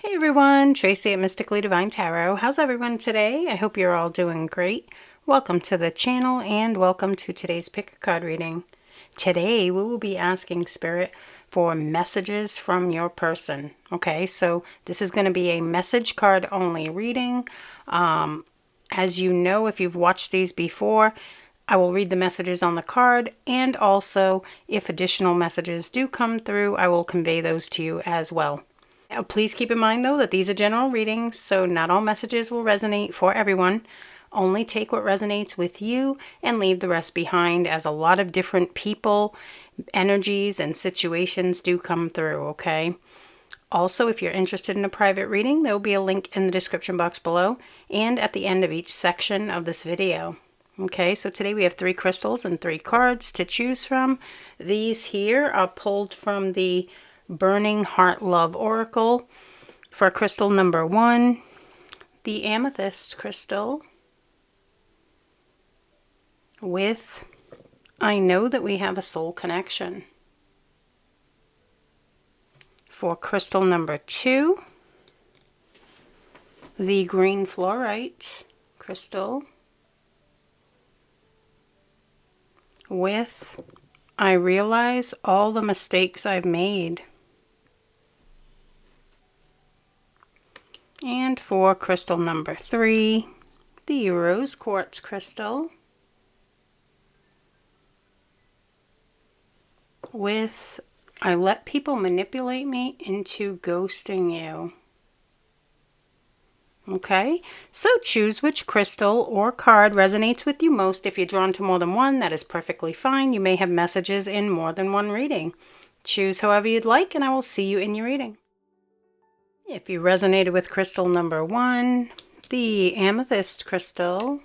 Hey everyone, Tracy at Mystically Divine Tarot. How's everyone today? I hope you're all doing great. Welcome to the channel and welcome to today's pick a card reading. Today we will be asking Spirit for messages from your person. Okay, so this is going to be a message card only reading. As you know, if you've watched these before, I will read the messages on the card, and also if additional messages do come through, I will convey those to you as well. Now, please keep in mind, though, that these are general readings, so not all messages will resonate for everyone. Only take what resonates with you and leave the rest behind, as a lot of different people, energies, and situations do come through, okay? Also, if you're interested in a private reading, there will be a link in the description box below and at the end of each section of this video. Okay, so today we have 3 crystals and 3 cards to choose from. These here are pulled from the Burning Heart Love Oracle. For crystal number 1, the amethyst crystal with I know that we have a soul connection. For crystal number 2, the green fluorite crystal with I realize all the mistakes I've made. And for crystal number 3, the rose quartz crystal with I let people manipulate me into ghosting you. Okay, so choose which crystal or card resonates with you most. If you're drawn to more than one, that is perfectly fine. You may have messages in more than one reading. Choose however you'd like, and I will see you in your reading. If you resonated with crystal number 1, the amethyst crystal,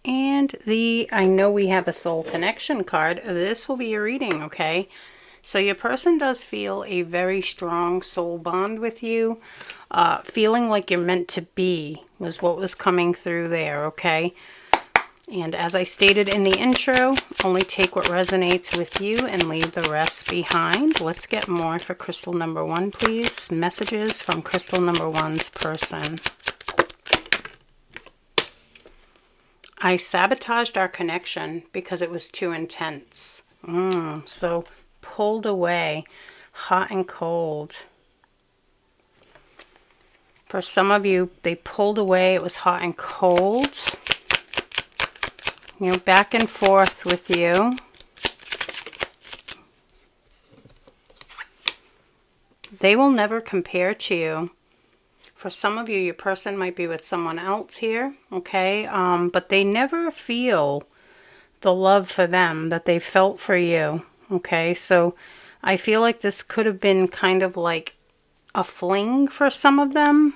and the I know we have a soul connection card, this will be your reading, okay? So your person does feel a very strong soul bond with you. Feeling like you're meant to be was what was coming through there, okay? And as I stated in the intro, only take what resonates with you and leave the rest behind. Let's get more for crystal number 1, please. Messages from crystal number 1's person. I sabotaged our connection because it was too intense. So pulled away, hot and cold. For some of you, they pulled away, it was hot and cold. You know, back and forth with you. They will never compare to you. For some of you, your person might be with someone else here, okay? But they never feel the love for them that they felt for you, okay? So I feel like this could have been kind of like a fling for some of them.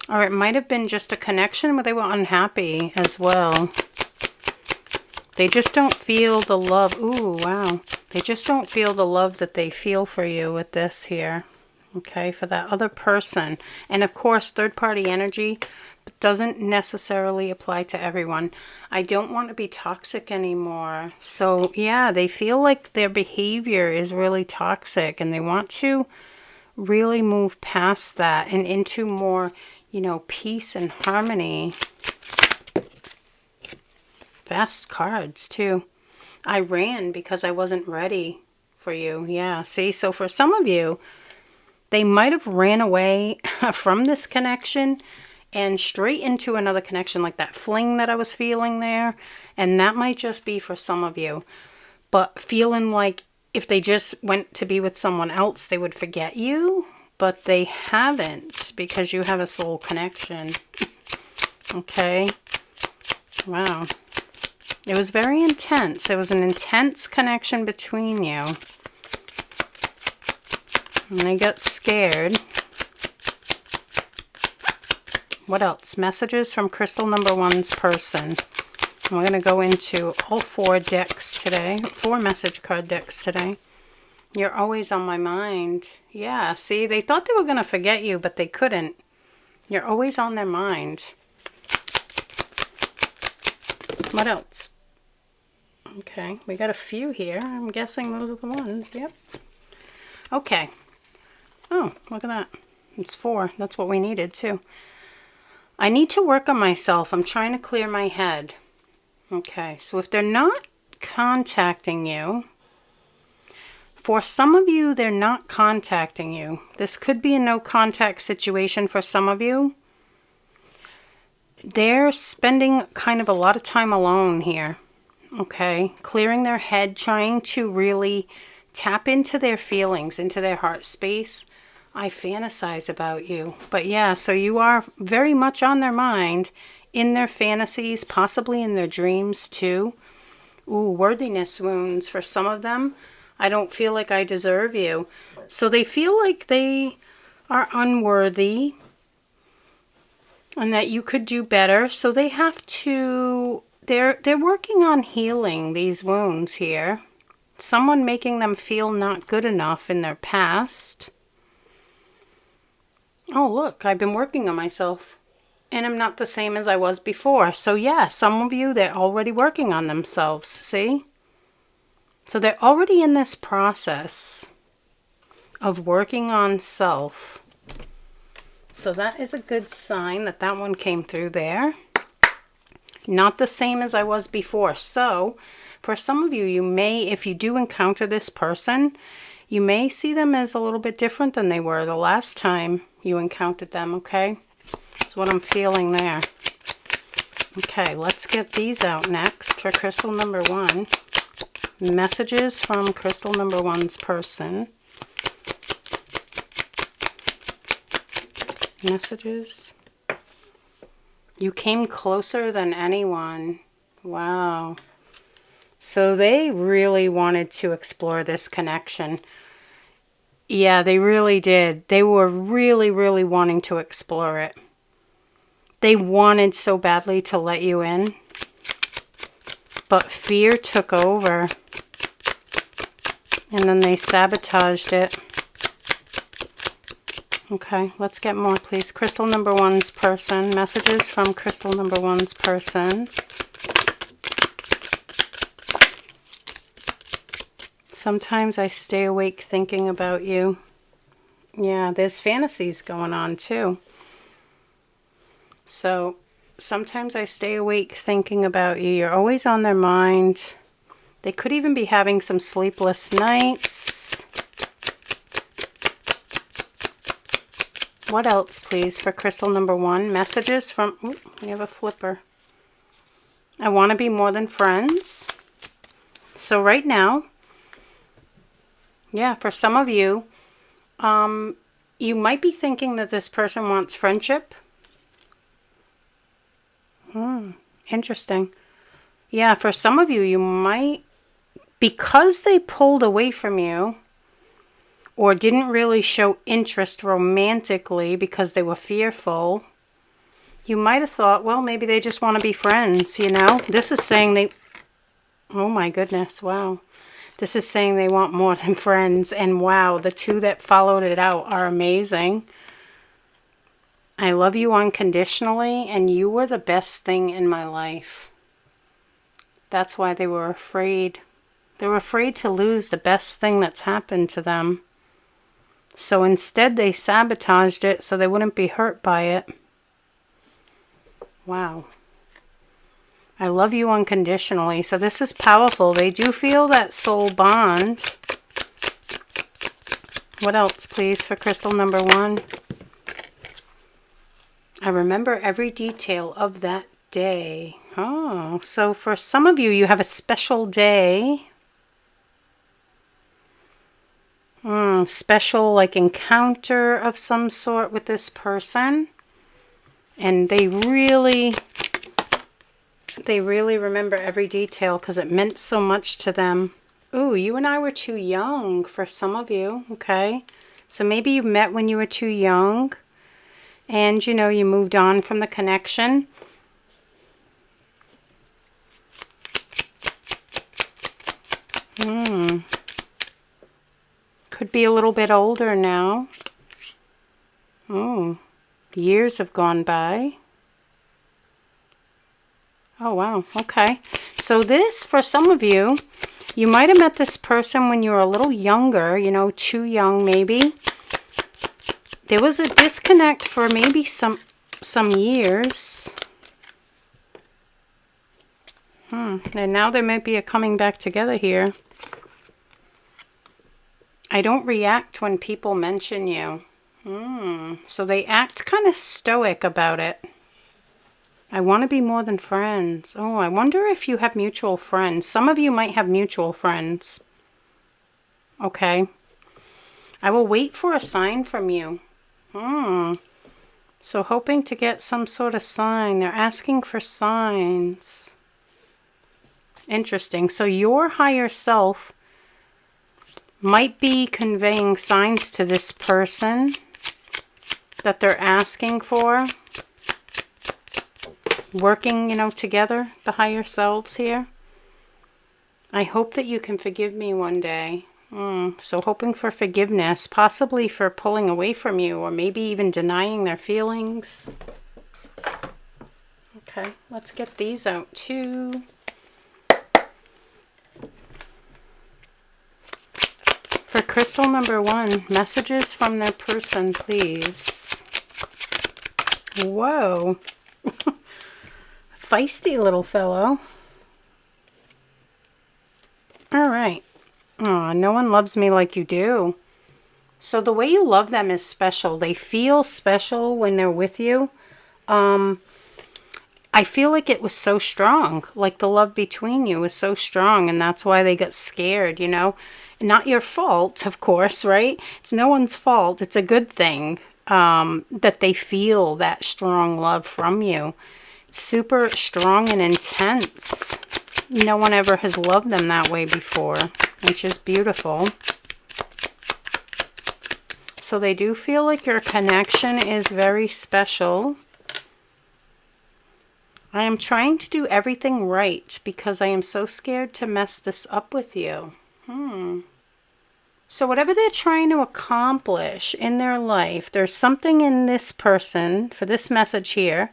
Or it might have been just a connection where they were unhappy as well. They just don't feel the love. Ooh, wow. They just don't feel the love that they feel for you with this here. Okay, for that other person. And of course, third-party energy doesn't necessarily apply to everyone. I don't want to be toxic anymore. So, yeah, they feel like their behavior is really toxic and they want to really move past that and into more, you know, peace and harmony. Fast cards, too. I ran because I wasn't ready for you. Yeah, see? So for some of you, they might have ran away from this connection and straight into another connection, like that fling that I was feeling there. And that might just be for some of you. But feeling like if they just went to be with someone else, they would forget you. But they haven't, because you have a soul connection. Okay. Wow. It was very intense. It was an intense connection between you. And they got scared. What else? Messages from crystal number 1's person. We're going to go into all 4 decks today. 4 message card decks today. You're always on my mind. Yeah, see, they thought they were going to forget you, but they couldn't. You're always on their mind. What else? Okay, we got a few here. I'm guessing those are the ones. Yep. Okay. Oh, look at that. It's 4. That's what we needed too. I need to work on myself. I'm trying to clear my head. Okay, so if they're not contacting you, for some of you, they're not contacting you. This could be a no contact situation for some of you. They're spending kind of a lot of time alone here. Okay, clearing their head, trying to really tap into their feelings, into their heart space. I fantasize about you. But yeah, so you are very much on their mind, in their fantasies, possibly in their dreams too. Ooh, worthiness wounds for some of them. I don't feel like I deserve you. So they feel like they are unworthy and that you could do better. So they have to, they're working on healing these wounds here. Someone making them feel not good enough in their past. Oh, look, I've been working on myself. And I'm not the same as I was before. So yeah, some of you, they're already working on themselves, see? So they're already in this process of working on self. So that is a good sign that that one came through there. Not the same as I was before. So for some of you, you may, if you do encounter this person, you may see them as a little bit different than they were the last time you encountered them, okay? That's what I'm feeling there. Okay, let's get these out next for crystal number 1. Messages from crystal number 1's person. Messages. You came closer than anyone. Wow. So they really wanted to explore this connection. Yeah, they really did. They were really, really wanting to explore it. They wanted so badly to let you in. But fear took over. And then they sabotaged it. Okay, let's get more, please. Crystal number 1's person. Messages from crystal number 1's person. Sometimes I stay awake thinking about you. Yeah, there's fantasies going on too. So sometimes I stay awake thinking about you. You're always on their mind. They could even be having some sleepless nights. What else, please, for crystal number 1? Messages from... Ooh, we have a flipper. I want to be more than friends. So right now, yeah, for some of you, you might be thinking that this person wants friendship. Interesting. Yeah, for some of you, you might, because they pulled away from you or didn't really show interest romantically because they were fearful, you might have thought, well, maybe they just want to be friends, you know? This is saying they... Oh my goodness, wow. This is saying they want more than friends. And wow, the 2 that followed it out are amazing. I love you unconditionally, and you were the best thing in my life. That's why they were afraid. They were afraid to lose the best thing that's happened to them. So instead they sabotaged it so they wouldn't be hurt by it. Wow. I love you unconditionally. So this is powerful. They do feel that soul bond. What else, please, for crystal number 1? I remember every detail of that day. Oh, so for some of you, you have a special day. Special, like, encounter of some sort with this person. And they really remember every detail because it meant so much to them. Ooh, you and I were too young for some of you, okay? So maybe you met when you were too young and, you know, you moved on from the connection. Could be a little bit older now. Oh, years have gone by. Oh, wow. Okay. So this, for some of you, You might have met this person when you were a little younger, you know, too young maybe. There was a disconnect for maybe some years. And now there might be a coming back together here. I don't react when people mention you. So they act kind of stoic about it. I want to be more than friends. Oh, I wonder if you have mutual friends. Some of you might have mutual friends. Okay. I will wait for a sign from you. So hoping to get some sort of sign. They're asking for signs. Interesting. So your higher self might be conveying signs to this person that they're asking for. Working, you know, together, the higher selves here. I hope that you can forgive me one day. So hoping for forgiveness, possibly for pulling away from you, or maybe even denying their feelings. Okay, let's get these out too. For crystal number 1, messages from their person, please. Whoa. Feisty little fellow. All right. Aw, no one loves me like you do. So the way you love them is special. They feel special when they're with you. I feel like it was so strong. Like the love between you was so strong, and that's why they got scared, you know. Not your fault, of course, right? It's no one's fault. It's a good thing that they feel that strong love from you. It's super strong and intense. No one ever has loved them that way before, which is beautiful. So they do feel like your connection is very special. I am trying to do everything right because I am so scared to mess this up with you. So whatever they're trying to accomplish in their life, there's something in this person, for this message here,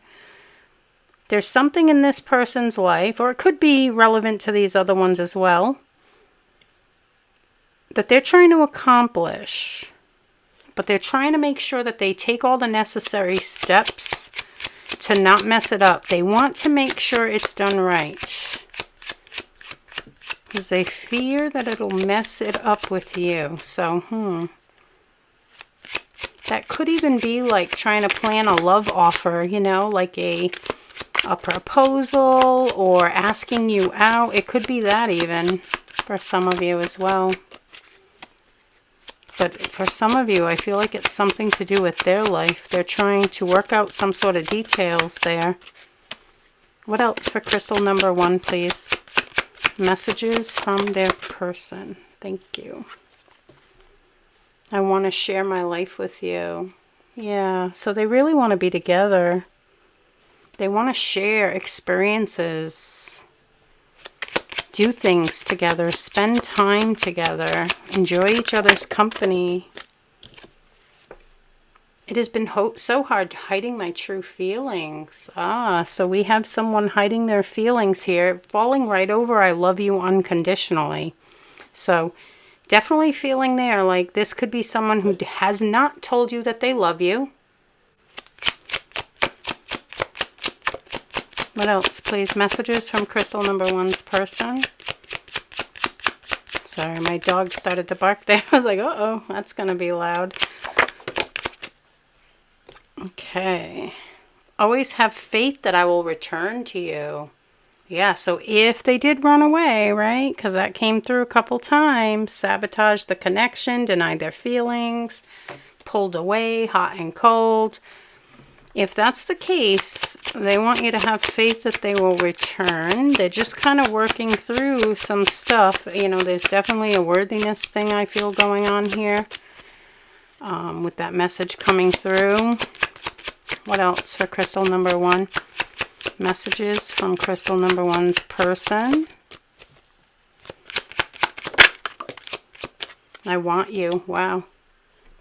there's something in this person's life, or it could be relevant to these other ones as well, that they're trying to accomplish. But they're trying to make sure that they take all the necessary steps to not mess it up. They want to make sure it's done right. Because they fear that it'll mess it up with you. So, that could even be like trying to plan a love offer, you know, like a proposal or asking you out. It could be that even for some of you as well. But for some of you, I feel like it's something to do with their life. They're trying to work out some sort of details there. What else for crystal number 1, please? Messages from their person. Thank you. I want to share my life with you. Yeah, so they really want to be together. They want to share experiences, do things together, spend time together, enjoy each other's company. It has been so hard hiding my true feelings. So we have someone hiding their feelings here, falling right over I love you unconditionally. So definitely feeling there like this could be someone who has not told you that they love you. What else, please? Messages from crystal number 1's person. Sorry, my dog started to bark there. I was like, uh-oh, that's going to be loud. Okay. Always have faith that I will return to you. Yeah, so if they did run away, right? Because that came through a couple times. Sabotaged the connection, denied their feelings, pulled away, hot and cold. If that's the case, they want you to have faith that they will return. They're just kind of working through some stuff. You know, there's definitely a worthiness thing I feel going on here with that message coming through. What else for crystal number 1? Messages from crystal number 1's person. I want you. Wow.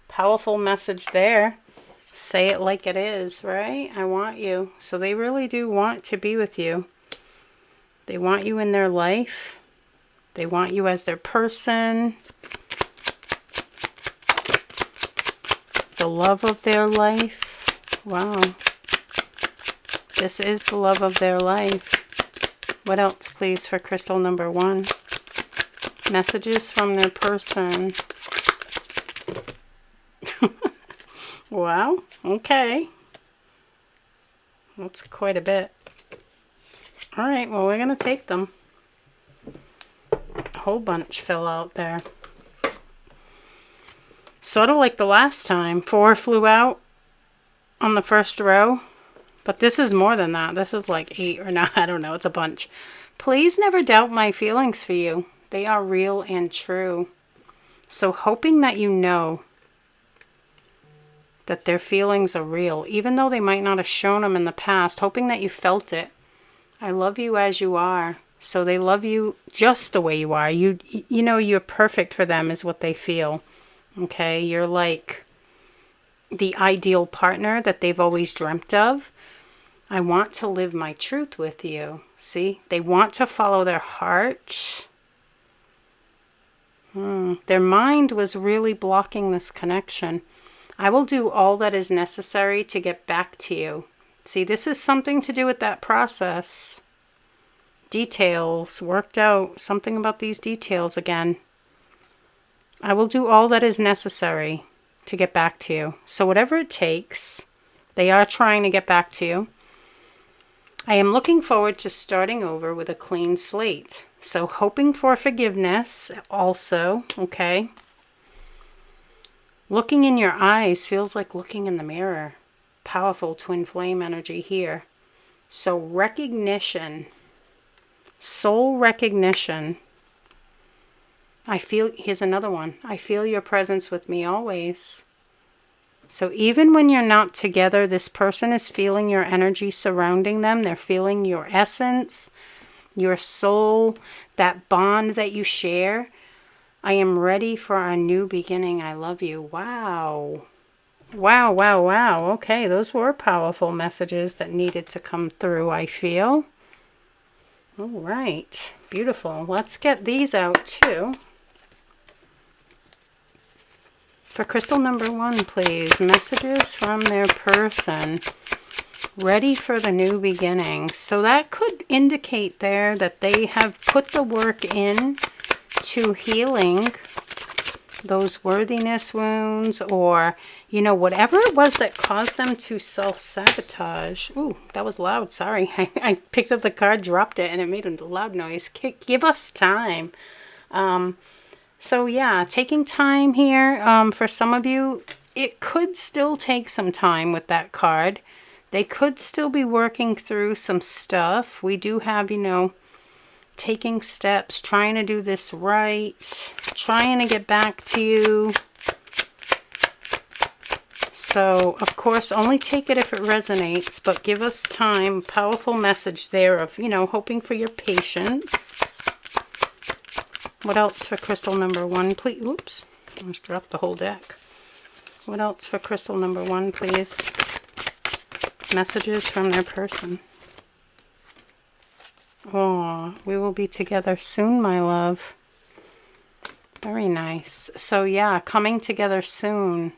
Powerful message there. Say it like it is, right? I want you. So they really do want to be with you. They want you in their life. They want you as their person. The love of their life. Wow. This is the love of their life. What else, please, for crystal number 1? Messages from their person. Wow. Okay. That's quite a bit. All right. Well, we're going to take them. A whole bunch fell out there. Sort of like the last time. 4 flew out on the first row. But this is more than that. This is like 8 or 9. I don't know. It's a bunch. Please never doubt my feelings for you. They are real and true. So hoping that you know that their feelings are real, even though they might not have shown them in the past, hoping that you felt it. I love you as you are. So they love you just the way you are. You know you're perfect for them is what they feel. Okay? You're like the ideal partner that they've always dreamt of. I want to live my truth with you. See? They want to follow their heart. Their mind was really blocking this connection. I will do all that is necessary to get back to you. See, this is something to do with that process. Details worked out. Something about these details again. I will do all that is necessary to get back to you. So whatever it takes, they are trying to get back to you. I am looking forward to starting over with a clean slate. So hoping for forgiveness also, okay? Looking in your eyes feels like looking in the mirror. Powerful twin flame energy here. So recognition, soul recognition. I feel, here's another one. I feel your presence with me always. So even when you're not together, this person is feeling your energy surrounding them. They're feeling your essence, your soul, that bond that you share. I am ready for our new beginning. I love you. Wow. Wow, wow, wow. Okay, those were powerful messages that needed to come through, I feel. All right. Beautiful. Let's get these out too. For crystal number 1, please. Messages from their person. Ready for the new beginning. So that could indicate there that they have put the work in to healing those worthiness wounds, or, you know, whatever it was that caused them to self-sabotage. Ooh, that was loud. Sorry. I picked up the card, dropped it, and it made a loud noise. Give us time. So yeah, taking time here. For some of you, it could still take some time with that card. They could still be working through some stuff. We do have, you know, taking steps, trying to do this right, trying to get back to you. So, of course, only take it if it resonates, but give us time. Powerful message there of, you know, hoping for your patience. What else for crystal number 1, please? Oops, almost dropped the whole deck. What else for crystal number 1, please? Messages from their person. Oh, we will be together soon, my love. Very nice. So yeah, coming together soon.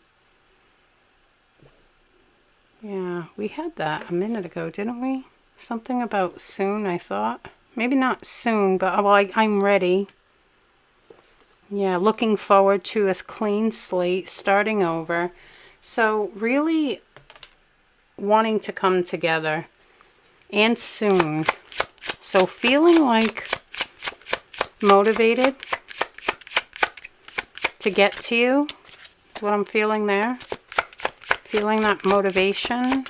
Yeah, we had that a minute ago, didn't we? Something about soon, I thought. Maybe not soon, but well, I'm ready. Yeah, looking forward to a clean slate, starting over. So really wanting to come together, and soon. So feeling like motivated to get to you. That's what I'm feeling there. Feeling that motivation.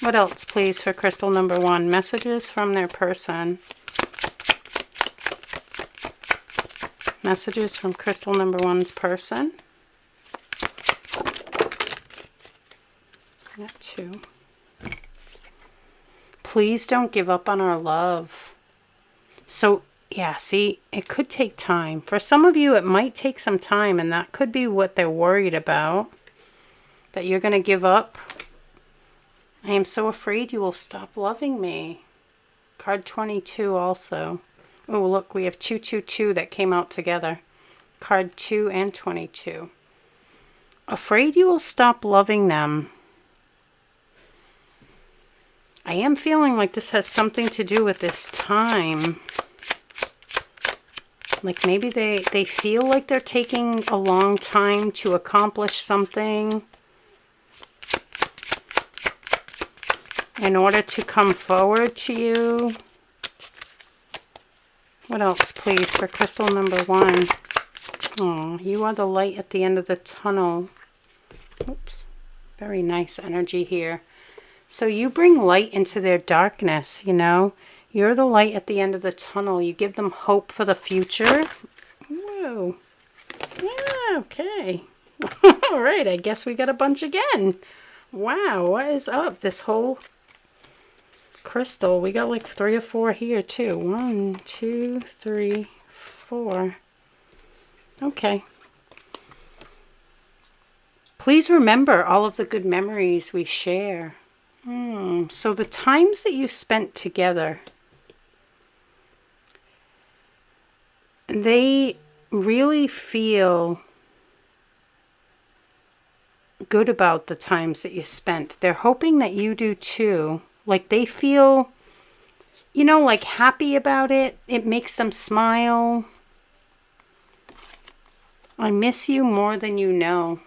What else, please, for crystal number 1? Messages from their person. Messages from crystal number 1's person. Got 2. Please don't give up on our love. So, yeah, see, it could take time. For some of you, it might take some time, and that could be what they're worried about. That you're going to give up. I am so afraid you will stop loving me. Card 22 also. Oh, look, we have 222 that came out together. Card 2 and 22. Afraid you will stop loving them. I am feeling like this has something to do with this time. Like maybe they feel like they're taking a long time to accomplish something in order to come forward to you. What else, please, for crystal number 1? Oh, you are the light at the end of the tunnel. Oops. Very nice energy here. So you bring light into their darkness, you know. You're the light at the end of the tunnel. You give them hope for the future. Whoa. Yeah, okay. All right, I guess we got a bunch again. Wow, what is up? This whole crystal. We got like 3 or 4 here too. 1, 2, 3, 4. Okay. Please remember all of the good memories we share. So the times that you spent together, they really feel good about the times that you spent. They're hoping that you do too. Like they feel, you know, like happy about it. It makes them smile. I miss you more than you know.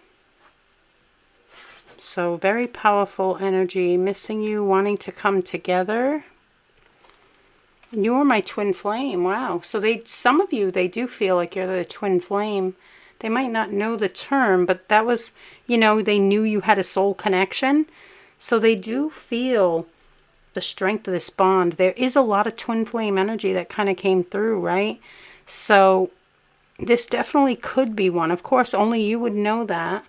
So very powerful energy. Missing you, wanting to come together. You're my twin flame. Wow. So some of you, they do feel like you're the twin flame. They might not know the term, but that was, you know, they knew you had a soul connection. So they do feel the strength of this bond. There is a lot of twin flame energy that kind of came through, right? So this definitely could be one. Of course, only you would know that.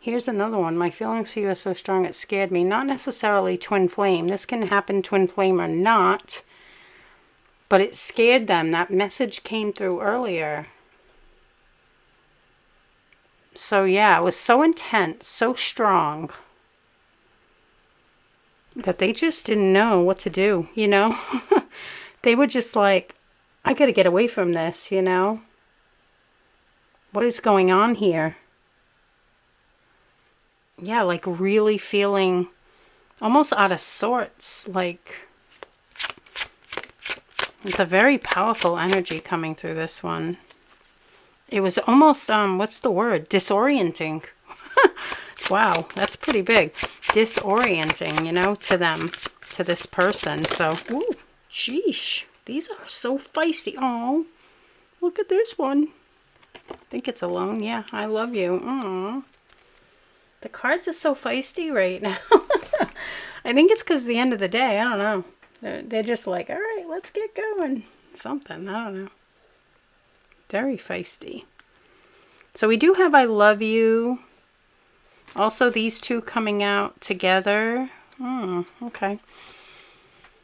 Here's another one. My feelings for you are so strong it scared me. Not necessarily twin flame. This can happen twin flame or not. But it scared them. That message came through earlier. So yeah, it was so intense, so strong, that they just didn't know what to do, you know? They were just like, I gotta get away from this, you know? What is going on here? Yeah, like really feeling almost out of sorts. Like, it's a very powerful energy coming through this one. It was almost, what's the word? Disorienting. Wow, that's pretty big. Disorienting, you know, to them, to this person. So, ooh, sheesh. These are so feisty. Oh, look at this one. I think it's alone. Yeah, I love you. Aww. The cards are so feisty right now. I think it's because the end of the day. I don't know. They're just like, all right, let's get going. Something. I don't know. Very feisty. So we do have I love you. Also these two coming out together. Okay.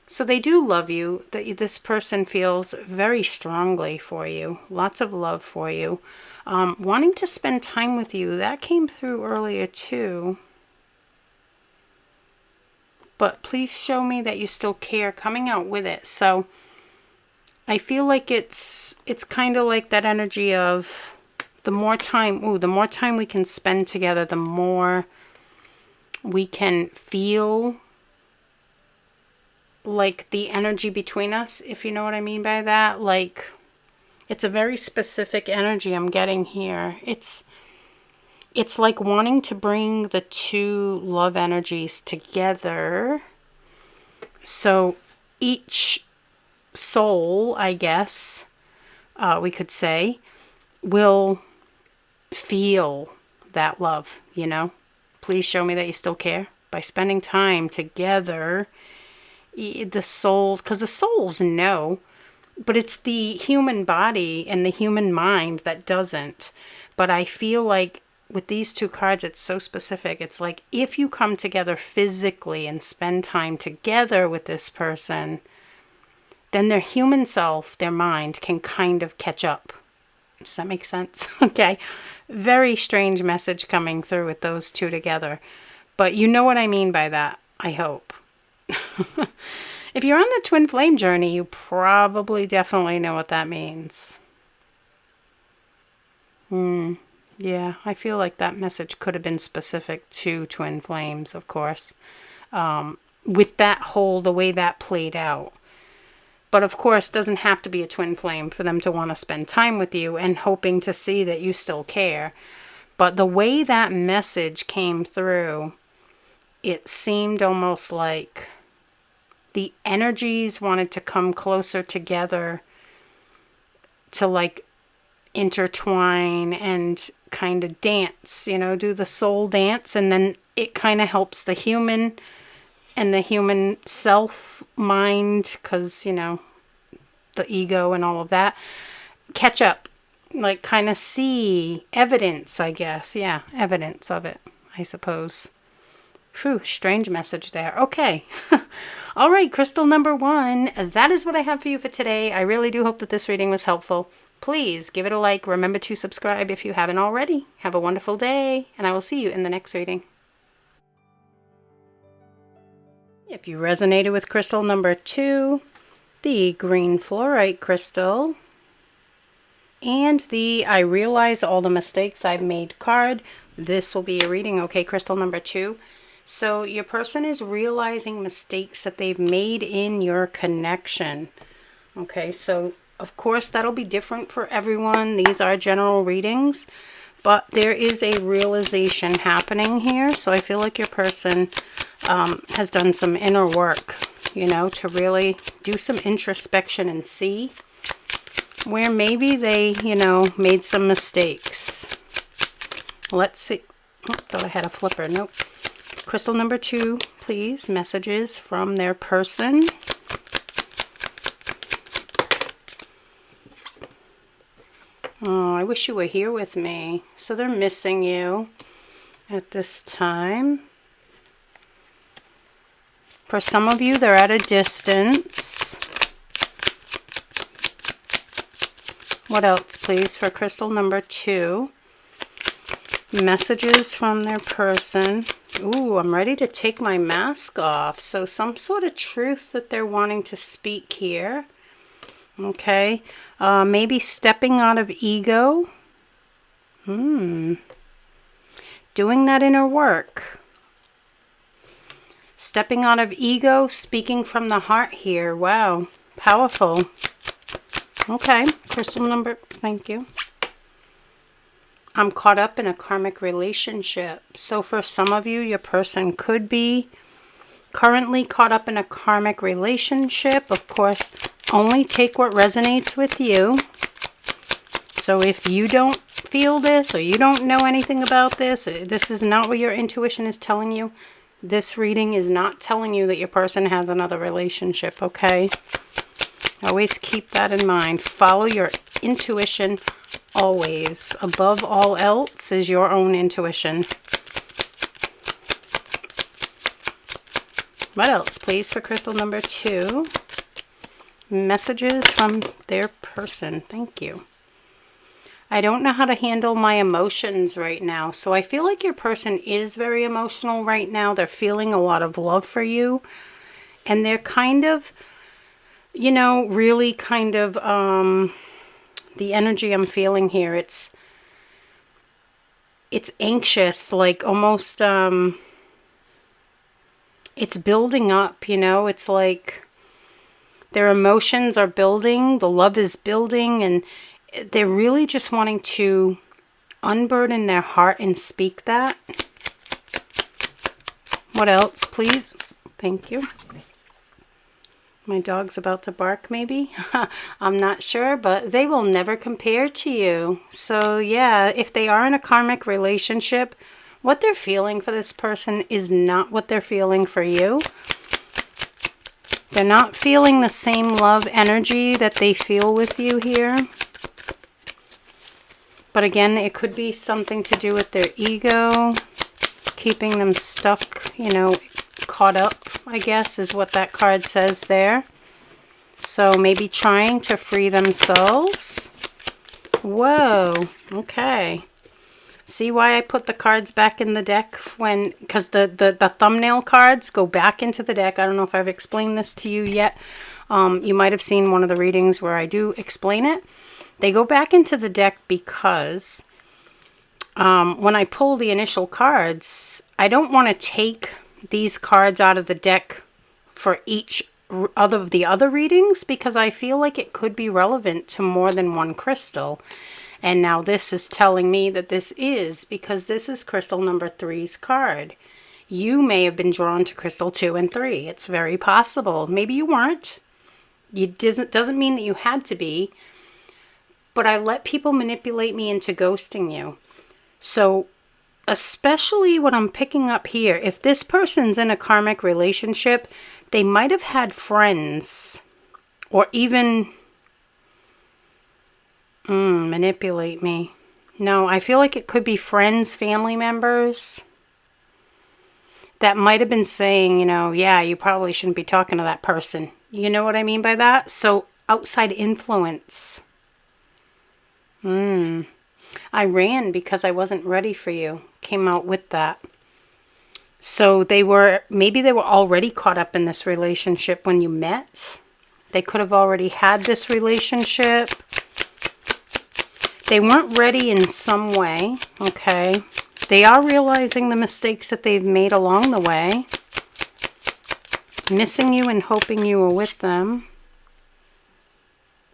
So they do love you. This person feels very strongly for you. Lots of love for you. Wanting to spend time with you. That came through earlier too. But please show me that you still care. Coming out with it. So I feel like it's kind of like that energy of the more time we can spend together, the more we can feel like the energy between us, if you know what I mean by that. Like, it's a very specific energy I'm getting here. It's like wanting to bring the two love energies together. So each soul, I guess, we could say, will feel that love, you know. Please show me that you still care. By spending time together, the souls, because the souls know, but it's the human body and the human mind that doesn't. But I feel like with these two cards, it's so specific. It's like if you come together physically and spend time together with this person, then their human self, their mind, can kind of catch up. Does that make sense? Okay. Very strange message coming through with those two together. But you know what I mean by that, I hope. If you're on the twin flame journey, you probably definitely know what that means. Yeah, I feel like that message could have been specific to twin flames, of course, with that whole, the way that played out. But of course, doesn't have to be a twin flame for them to want to spend time with you and hoping to see that you still care. But the way that message came through, it seemed almost like the energies wanted to come closer together to like intertwine and kind of dance, you know, do the soul dance. And then it kind of helps the human and the human self mind, because, you know, the ego and all of that, catch up, like kind of see evidence, I guess. Yeah, evidence of it, I suppose. Whew, strange message there. Okay. All right, crystal number 1. That is what I have for you for today. I really do hope that this reading was helpful. Please give it a like. Remember to subscribe if you haven't already. Have a wonderful day, and I will see you in the next reading. If you resonated with crystal number 2, the green fluorite crystal, and the I realize all the mistakes I've made card, this will be a reading, okay, crystal number 2. So your person is realizing mistakes that they've made in your connection. Okay, so of course that'll be different for everyone. These are general readings, but there is a realization happening here. So I feel like your person has done some inner work, you know, to really do some introspection and see where maybe they, you know, made some mistakes. Let's see. Oh, thought I had a flipper. Nope. Crystal number 2, please. Messages from their person. Oh, I wish you were here with me. So they're missing you at this time. For some of you, they're at a distance. What else, please, for crystal number 2? Messages from their person. Ooh, I'm ready to take my mask off. So some sort of truth that they're wanting to speak here. Okay. Maybe stepping out of ego. Doing that inner work. Stepping out of ego, speaking from the heart here. Wow. Powerful. Okay. Crystal number, thank you. I'm caught up in a karmic relationship. So for some of you, your person could be currently caught up in a karmic relationship. Of course, only take what resonates with you. So if you don't feel this or you don't know anything about this, this is not what your intuition is telling you. This reading is not telling you that your person has another relationship, okay? Always keep that in mind. Follow your intuition always. Above all else is your own intuition. What else, please, for crystal number 2? Messages from their person. Thank you. I don't know how to handle my emotions right now. So I feel like your person is very emotional right now. They're feeling a lot of love for you. And they're kind of, you know, really kind of, the energy I'm feeling here, it's anxious, like almost, it's building up, you know, it's like their emotions are building, the love is building, and they're really just wanting to unburden their heart and speak that. What else, please? Thank you. My dog's about to bark, maybe. I'm not sure, but they will never compare to you. So yeah, if they are in a karmic relationship, what they're feeling for this person is not what they're feeling for you. They're not feeling the same love energy that they feel with you here. But again, it could be something to do with their ego, keeping them stuck, you know, caught up, I guess, is what that card says there. So maybe trying to free themselves. Whoa, okay. See why I put the cards back in the deck because the thumbnail cards go back into the deck. I don't know if I've explained this to you yet. You might have seen one of the readings where I do explain it. They go back into the deck because when I pull the initial cards, I don't want to take these cards out of the deck for each of the other readings because I feel like it could be relevant to more than one crystal. And now this is telling me that this is because this is crystal number 3's card. You may have been drawn to crystal 2 and 3. It's very possible. Maybe you weren't. It doesn't mean that you had to be. But I let people manipulate me into ghosting you. So especially what I'm picking up here, if this person's in a karmic relationship, they might have had friends or even manipulate me. No, I feel like it could be friends, family members that might have been saying, you know, yeah, you probably shouldn't be talking to that person. You know what I mean by that? So outside influence. I ran because I wasn't ready for you. Came out with that. So maybe they were already caught up in this relationship when you met. They could have already had this relationship. They weren't ready in some way, okay? They are realizing the mistakes that they've made along the way. Missing you and hoping you were with them.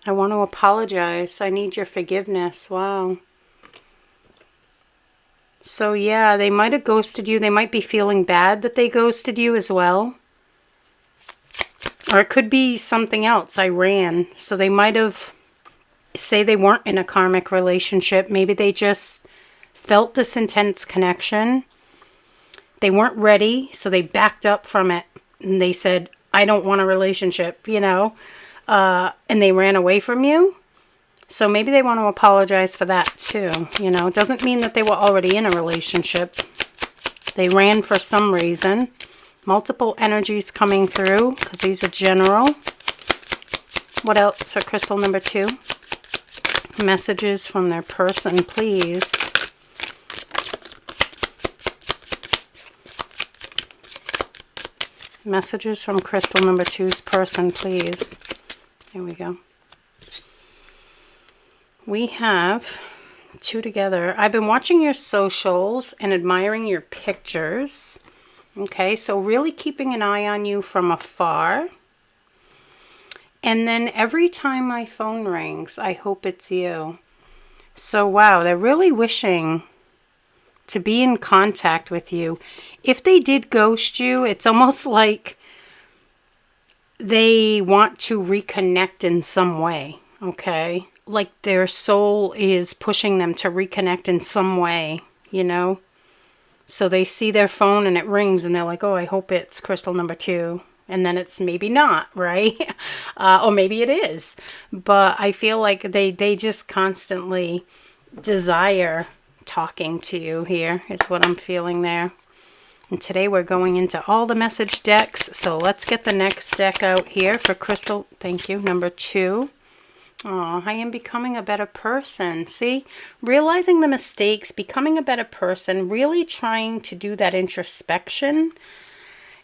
I want to apologize. I need your forgiveness. Wow. So yeah, they might have ghosted you. They might be feeling bad that they ghosted you as well. Or it could be something else. I ran. So they might have... say they weren't in a karmic relationship. Maybe they just felt this intense connection. They weren't ready, so they backed up from it. And they said, I don't want a relationship, you know. And they ran away from you. So maybe they want to apologize for that too. You know, it doesn't mean that they were already in a relationship. They ran for some reason. Multiple energies coming through because he's a general. What else for crystal number 2? Messages from their person, please. Messages from crystal number 2's person, please. Here we go. We have 2 together. I've been watching your socials and admiring your pictures. Okay, so really keeping an eye on you from afar. And then every time my phone rings, I hope it's you. So wow, they're really wishing to be in contact with you. If they did ghost you, it's almost like they want to reconnect in some way, okay? Like their soul is pushing them to reconnect in some way, you know? So they see their phone and it rings and they're like, oh, I hope it's crystal number 2. And then it's maybe not, right? Or maybe it is. But I feel like they just constantly desire talking to you here is what I'm feeling there. And today we're going into all the message decks. So let's get the next deck out here for crystal, thank you, number 2. Oh, I am becoming a better person. See, realizing the mistakes, becoming a better person, really trying to do that introspection.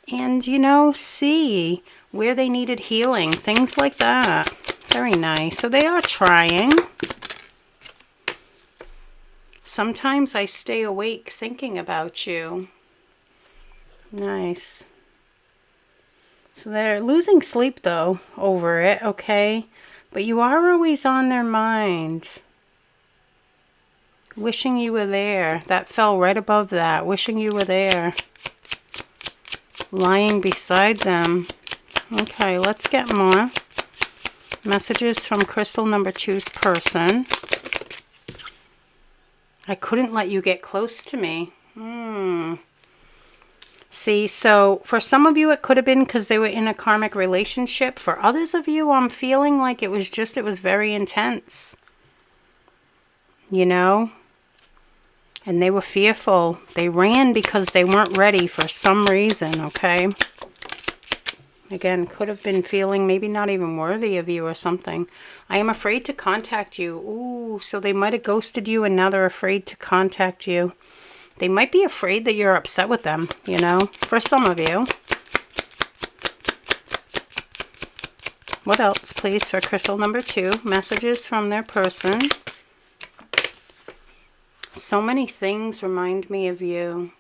And, you know, see where they needed healing. Things like that. Very nice. So they are trying. Sometimes I stay awake thinking about you. Nice. So they're losing sleep, though, over it, okay? But you are always on their mind. Wishing you were there. That fell right above that. Wishing you were there. Lying beside them. Okay, let's get more. Messages from crystal number 2's person. I couldn't let you get close to me. See, so for some of you it could have been because they were in a karmic relationship. For others of you, I'm feeling like it was very intense. You know? And they were fearful. They ran because they weren't ready for some reason, okay? Again, could have been feeling maybe not even worthy of you or something. I am afraid to contact you. Ooh, so they might have ghosted you and now they're afraid to contact you. They might be afraid that you're upset with them, you know, for some of you. What else, please, for crystal number 2? Messages from their person. So many things remind me of you.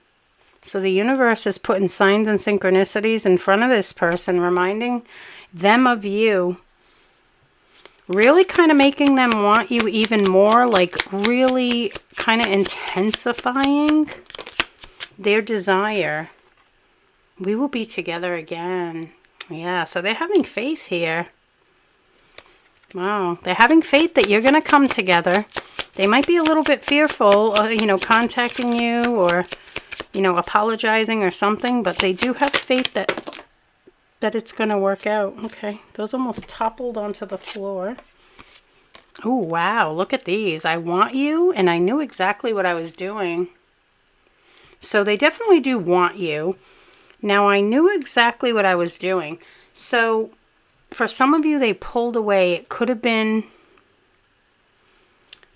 So the universe is putting signs and synchronicities in front of this person, reminding them of you. Really kind of making them want you even more, like really kind of intensifying their desire. We will be together again. Yeah, so they're having faith here. Wow, they're having faith that you're going to come together. They might be a little bit fearful, you know, contacting you or, you know, apologizing or something, but they do have faith that it's going to work out. Okay, those almost toppled onto the floor. Oh, wow, look at these. I want you, and I knew exactly what I was doing. So they definitely do want you. Now, I knew exactly what I was doing. So for some of you, they pulled away. It could have been,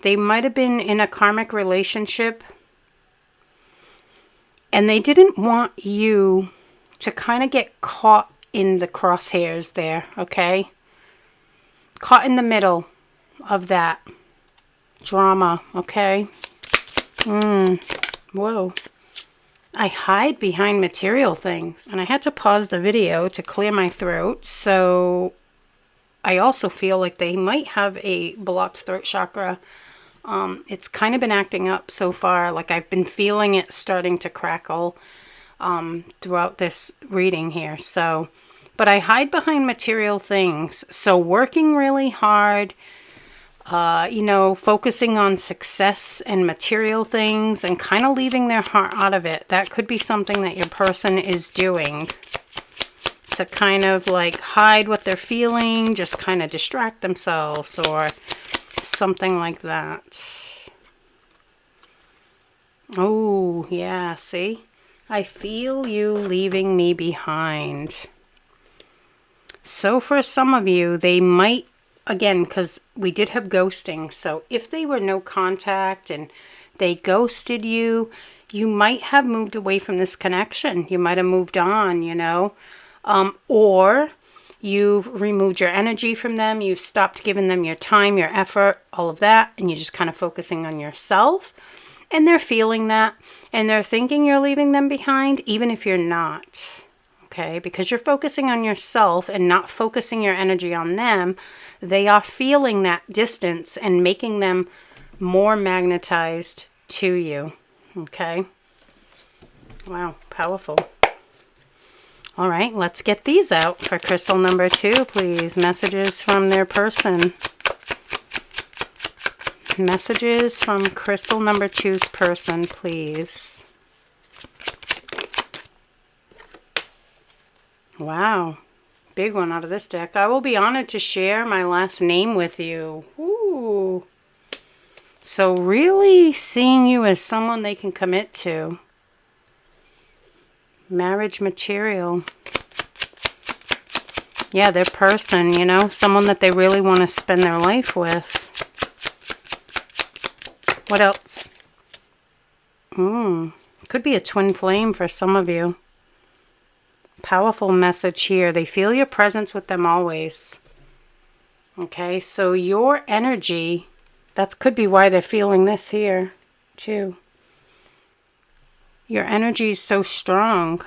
they might have been in a karmic relationship, and they didn't want you to kind of get caught in the crosshairs there, okay? Caught in the middle of that drama, okay? Whoa. I hide behind material things. And I had to pause the video to clear my throat. So I also feel like they might have a blocked throat chakra. It's kind of been acting up so far. Like I've been feeling it starting to crackle throughout this reading here. So, but I hide behind material things. So working really hard, you know, focusing on success and material things and kind of leaving their heart out of it. That could be something that your person is doing to kind of like hide what they're feeling, just kind of distract themselves or something like that. Oh, yeah, see? I feel you leaving me behind. So for some of you, they might, again, because we did have ghosting. So if they were no contact and they ghosted you, you might have moved away from this connection. You might have moved on, you know, or you've removed your energy from them. You've stopped giving them your time, your effort, all of that. And you're just kind of focusing on yourself. And they're feeling that. And they're thinking you're leaving them behind, even if you're not. Okay, because you're focusing on yourself and not focusing your energy on them, they are feeling that distance and making them more magnetized to you. Okay. Wow, powerful. All right, let's get these out for crystal number 2, please. Messages from their person. Messages from crystal number 2's person, please. Wow, big one out of this deck. I will be honored to share my last name with you. Ooh. So really seeing you as someone they can commit to. Marriage material. Yeah, their person, you know, someone that they really want to spend their life with. What else? Could be a twin flame for some of you. Powerful message here. They feel your presence with them always. Okay, so your energy, that could be why they're feeling this here too. Your energy is so strong.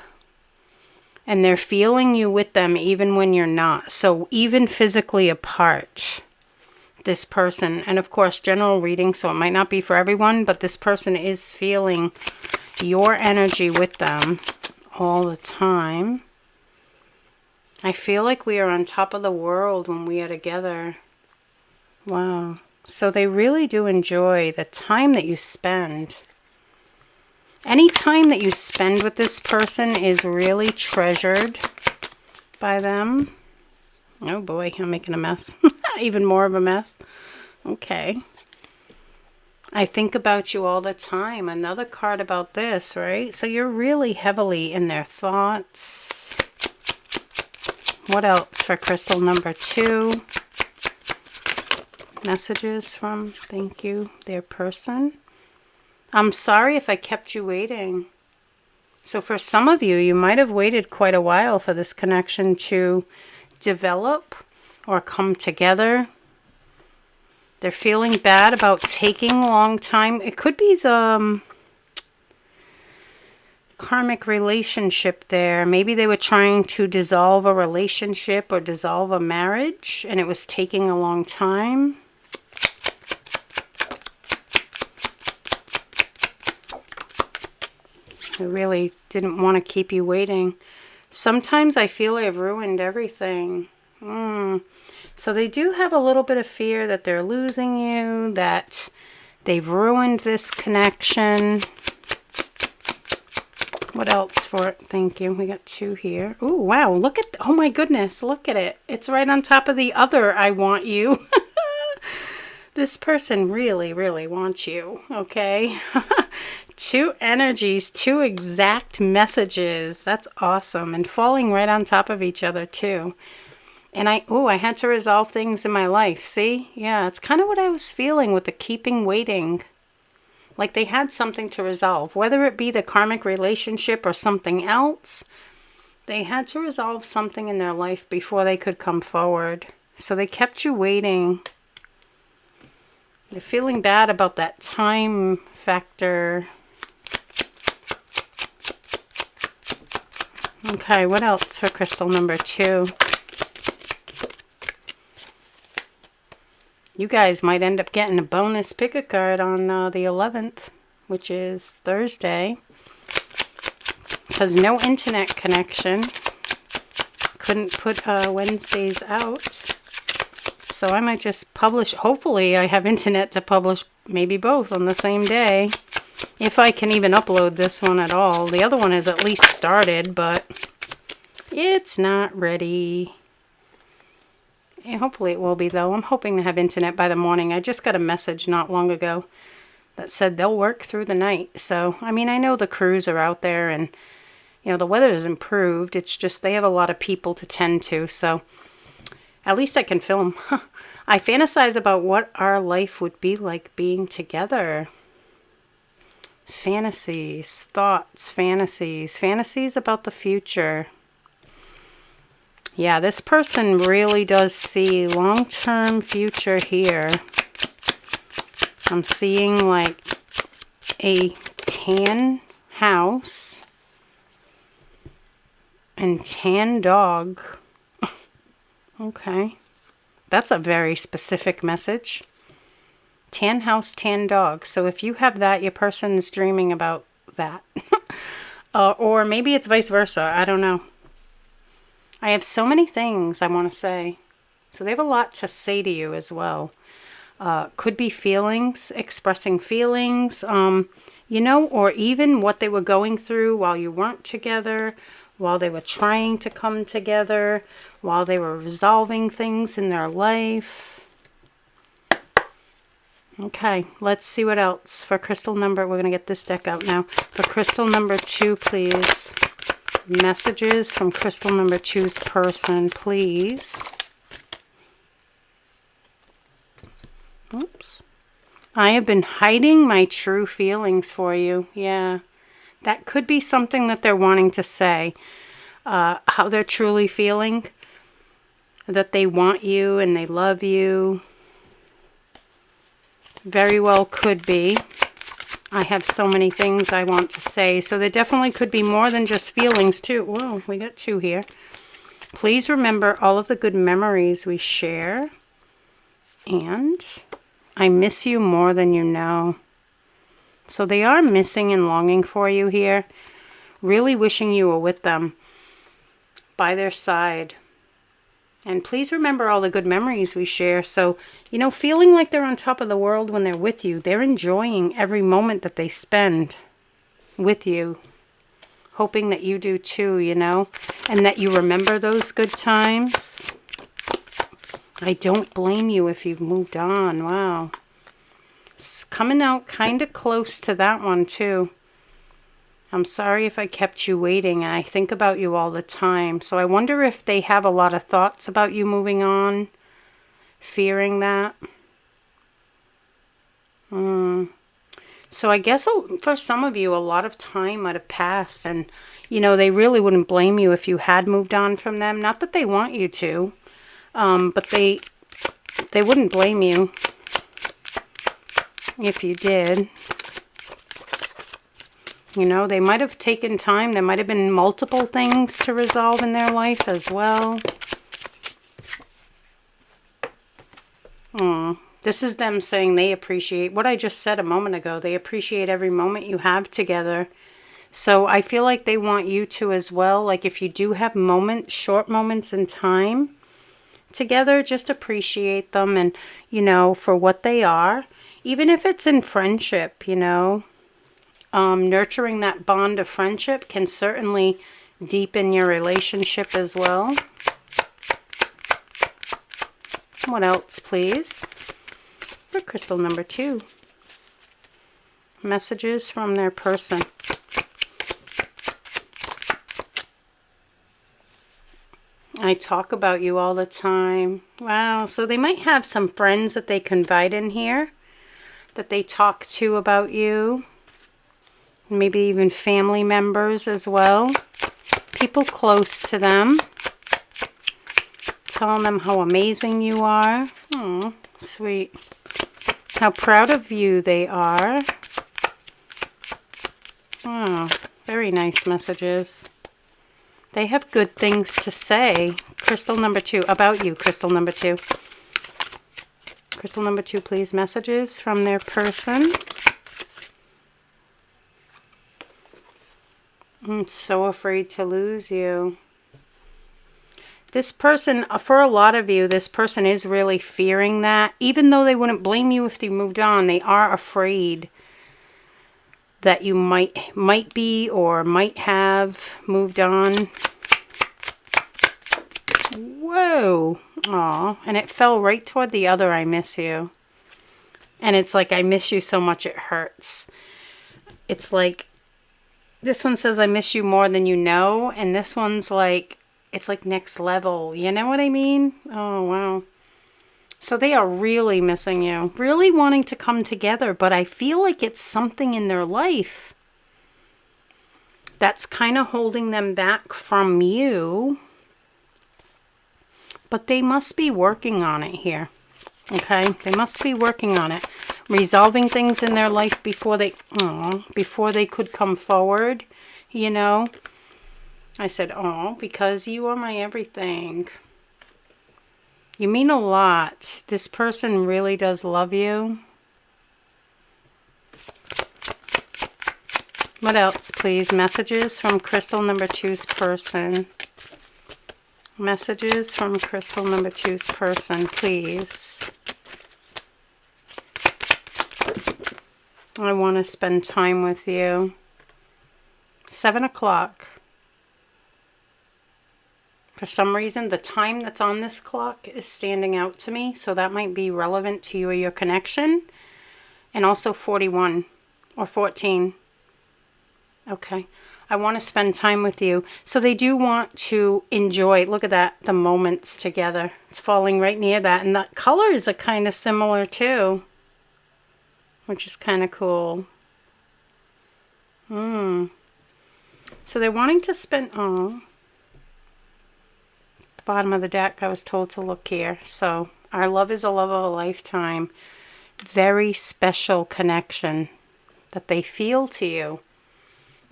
And they're feeling you with them even when you're not. So even physically apart, this person, and of course general reading, so it might not be for everyone, but this person is feeling your energy with them all the time. I feel like we are on top of the world when we are together. Wow. So they really do enjoy the time that you spend. Any time that you spend with this person is really treasured by them. Oh boy, I'm making a mess. Even more of a mess. Okay. I think about you all the time. Another card about this, right? So you're really heavily in their thoughts. What else for crystal number 2? Messages from, thank you, their person. I'm sorry if I kept you waiting. So for some of you, you might have waited quite a while for this connection to develop or come together. They're feeling bad about taking a long time. It could be the karmic relationship there. Maybe they were trying to dissolve a relationship or dissolve a marriage, and it was taking a long time. I really didn't want to keep you waiting. Sometimes I feel I've ruined everything. So they do have a little bit of fear that they're losing you, that they've ruined this connection. What else for it? Thank you. We got 2 here. Ooh, wow. Look at, oh my goodness. Look at it. It's right on top of the other I want you. This person really, really wants you. Okay. 2 energies, 2 exact messages. That's awesome. And falling right on top of each other too. And I had to resolve things in my life. See? Yeah, it's kind of what I was feeling with the keeping waiting. Like they had something to resolve. Whether it be the karmic relationship or something else, they had to resolve something in their life before they could come forward. So they kept you waiting. They're feeling bad about that time factor. Okay, what else for crystal number 2? You guys might end up getting a bonus pick a card on the 11th, which is Thursday. Because no internet connection. Couldn't put Wednesdays out. So I might just publish. Hopefully I have internet to publish maybe both on the same day. If I can even upload this one at all. The other one has at least started, but it's not ready. And hopefully it will be, though. I'm hoping to have internet by the morning. I just got a message not long ago that said they'll work through the night. So, I mean, I know the crews are out there and, you know, the weather has improved. It's just they have a lot of people to tend to. So, at least I can film. I fantasize about what our life would be like being together. Fantasies, thoughts, fantasies. Fantasies about the future. Yeah, this person really does see long-term future here. I'm seeing like a tan house and tan dog. Okay. That's a very specific message. Tan house, tan dog. So if you have that, your person is dreaming about that. Or maybe it's vice versa. I don't know. I have so many things I want to say. So they have a lot to say to you as well. Could be feelings, expressing feelings, you know, or even what they were going through while you weren't together, while they were trying to come together, while they were resolving things in their life. Okay, let's see what else. For crystal number, we're going to get this deck out now. For crystal number 2, please. Messages from crystal number 2's person, please. Oops. I have been hiding my true feelings for you. Yeah. That could be something that they're wanting to say. How they're truly feeling. That they want you and they love you. Very well could be. I have so many things I want to say. So there definitely could be more than just feelings too. Whoa, we got 2 here. Please remember all of the good memories we share. And I miss you more than you know. So they are missing and longing for you here. Really wishing you were with them. By their side. And please remember all the good memories we share. So, you know, feeling like they're on top of the world when they're with you. They're enjoying every moment that they spend with you. Hoping that you do too, you know. And that you remember those good times. I don't blame you if you've moved on. Wow. It's coming out kind of close to that one too. I'm sorry if I kept you waiting, and I think about you all the time. So I wonder if they have a lot of thoughts about you moving on, fearing that. So I guess for some of you, a lot of time might have passed, and, you know, they really wouldn't blame you if you had moved on from them. Not that they want you to, but they wouldn't blame you if you did. You know, they might have taken time. There might have been multiple things to resolve in their life as well. This is them saying they appreciate what I just said a moment ago. They appreciate every moment you have together. So I feel like they want you to as well. Like if you do have moments, short moments in time together, just appreciate them and, you know, for what they are. Even if it's in friendship, you know, nurturing that bond of friendship can certainly deepen your relationship as well. What else, please? For crystal number 2. Messages from their person. I talk about you all the time. Wow, so they might have some friends that they confide in here, that they talk to about you. Maybe even family members as well. People close to them. Telling them how amazing you are. Oh, sweet. How proud of you they are. Oh, very nice messages. They have good things to say. Crystal number 2, about you, crystal number 2. Crystal number 2, please. Messages from their person. I'm so afraid to lose you. This person, for a lot of you, this person is really fearing that. Even though they wouldn't blame you if they moved on, they are afraid that you might be or might have moved on. Whoa. Aw. And it fell right toward the other, I miss you. And it's like, I miss you so much it hurts. It's like, this one says, I miss you more than you know. And this one's like, it's like next level. You know what I mean? Oh, wow. So they are really missing you. Really wanting to come together. But I feel like it's something in their life that's kind of holding them back from you. But they must be working on it here. Okay? They must be working on it. Resolving things in their life before they could come forward. You know? I said, oh, because you are my everything. You mean a lot. This person really does love you. What else, please? Messages from crystal number 2's person. Messages from crystal number 2's person, please. I want to spend time with you. 7 o'clock. For some reason, the time that's on this clock is standing out to me, so that might be relevant to you or your connection. And also 41 or 14. Okay. I want to spend time with you. So they do want to enjoy, look at that, the moments together. It's falling right near that. And the colors are kind of similar too, which is kind of cool. So they're wanting to spend, bottom of the deck, I was told to look here. So our love is a love of a lifetime. Very special connection that they feel to you.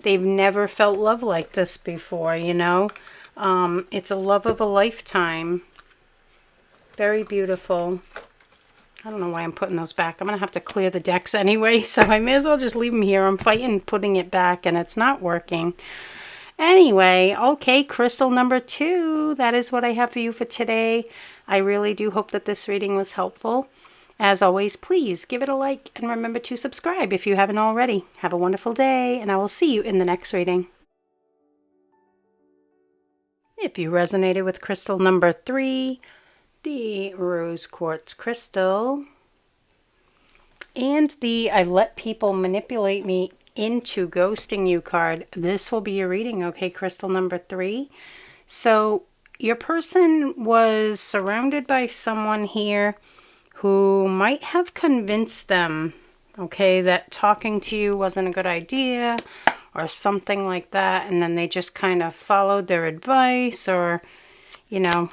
They've never felt love like this before, you know. It's a love of a lifetime. Very beautiful. I don't know why I'm putting those back. I'm going to have to clear the decks anyway, so I may as well just leave them here. I'm fighting putting it back, and it's not working. Anyway, okay, crystal number 2, that is what I have for you for today. I really do hope that this reading was helpful. As always, please give it a like and remember to subscribe if you haven't already. Have a wonderful day, and I will see you in the next reading. If you resonated with crystal number 3, the rose quartz crystal, and the I let people manipulate me into ghosting you card, this will be your reading, okay, crystal number 3. So your person was surrounded by someone here who might have convinced them, okay, that talking to you wasn't a good idea or something like that, and then they just kind of followed their advice, or, you know,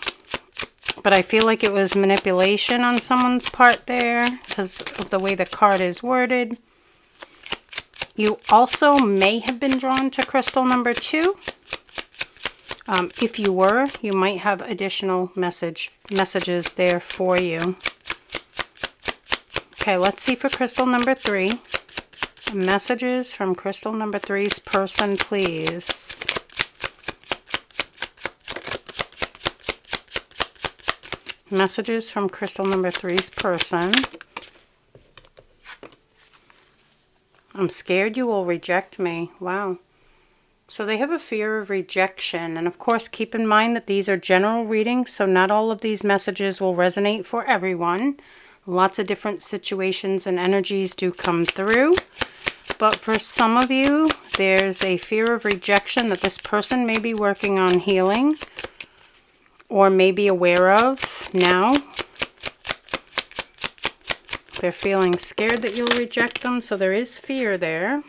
but I feel like it was manipulation on someone's part there because of the way the card is worded. You also may have been drawn to crystal number 2. If you were, you might have additional messages there for you. Okay, let's see for crystal number 3. Messages from crystal number 3's person, please. Messages from crystal number 3's person. I'm scared you will reject me. Wow. So they have a fear of rejection. And of course, keep in mind that these are general readings, so not all of these messages will resonate for everyone. Lots of different situations and energies do come through. But for some of you, there's a fear of rejection that this person may be working on healing or may be aware of now. They're feeling scared that you'll reject them, so there is fear there.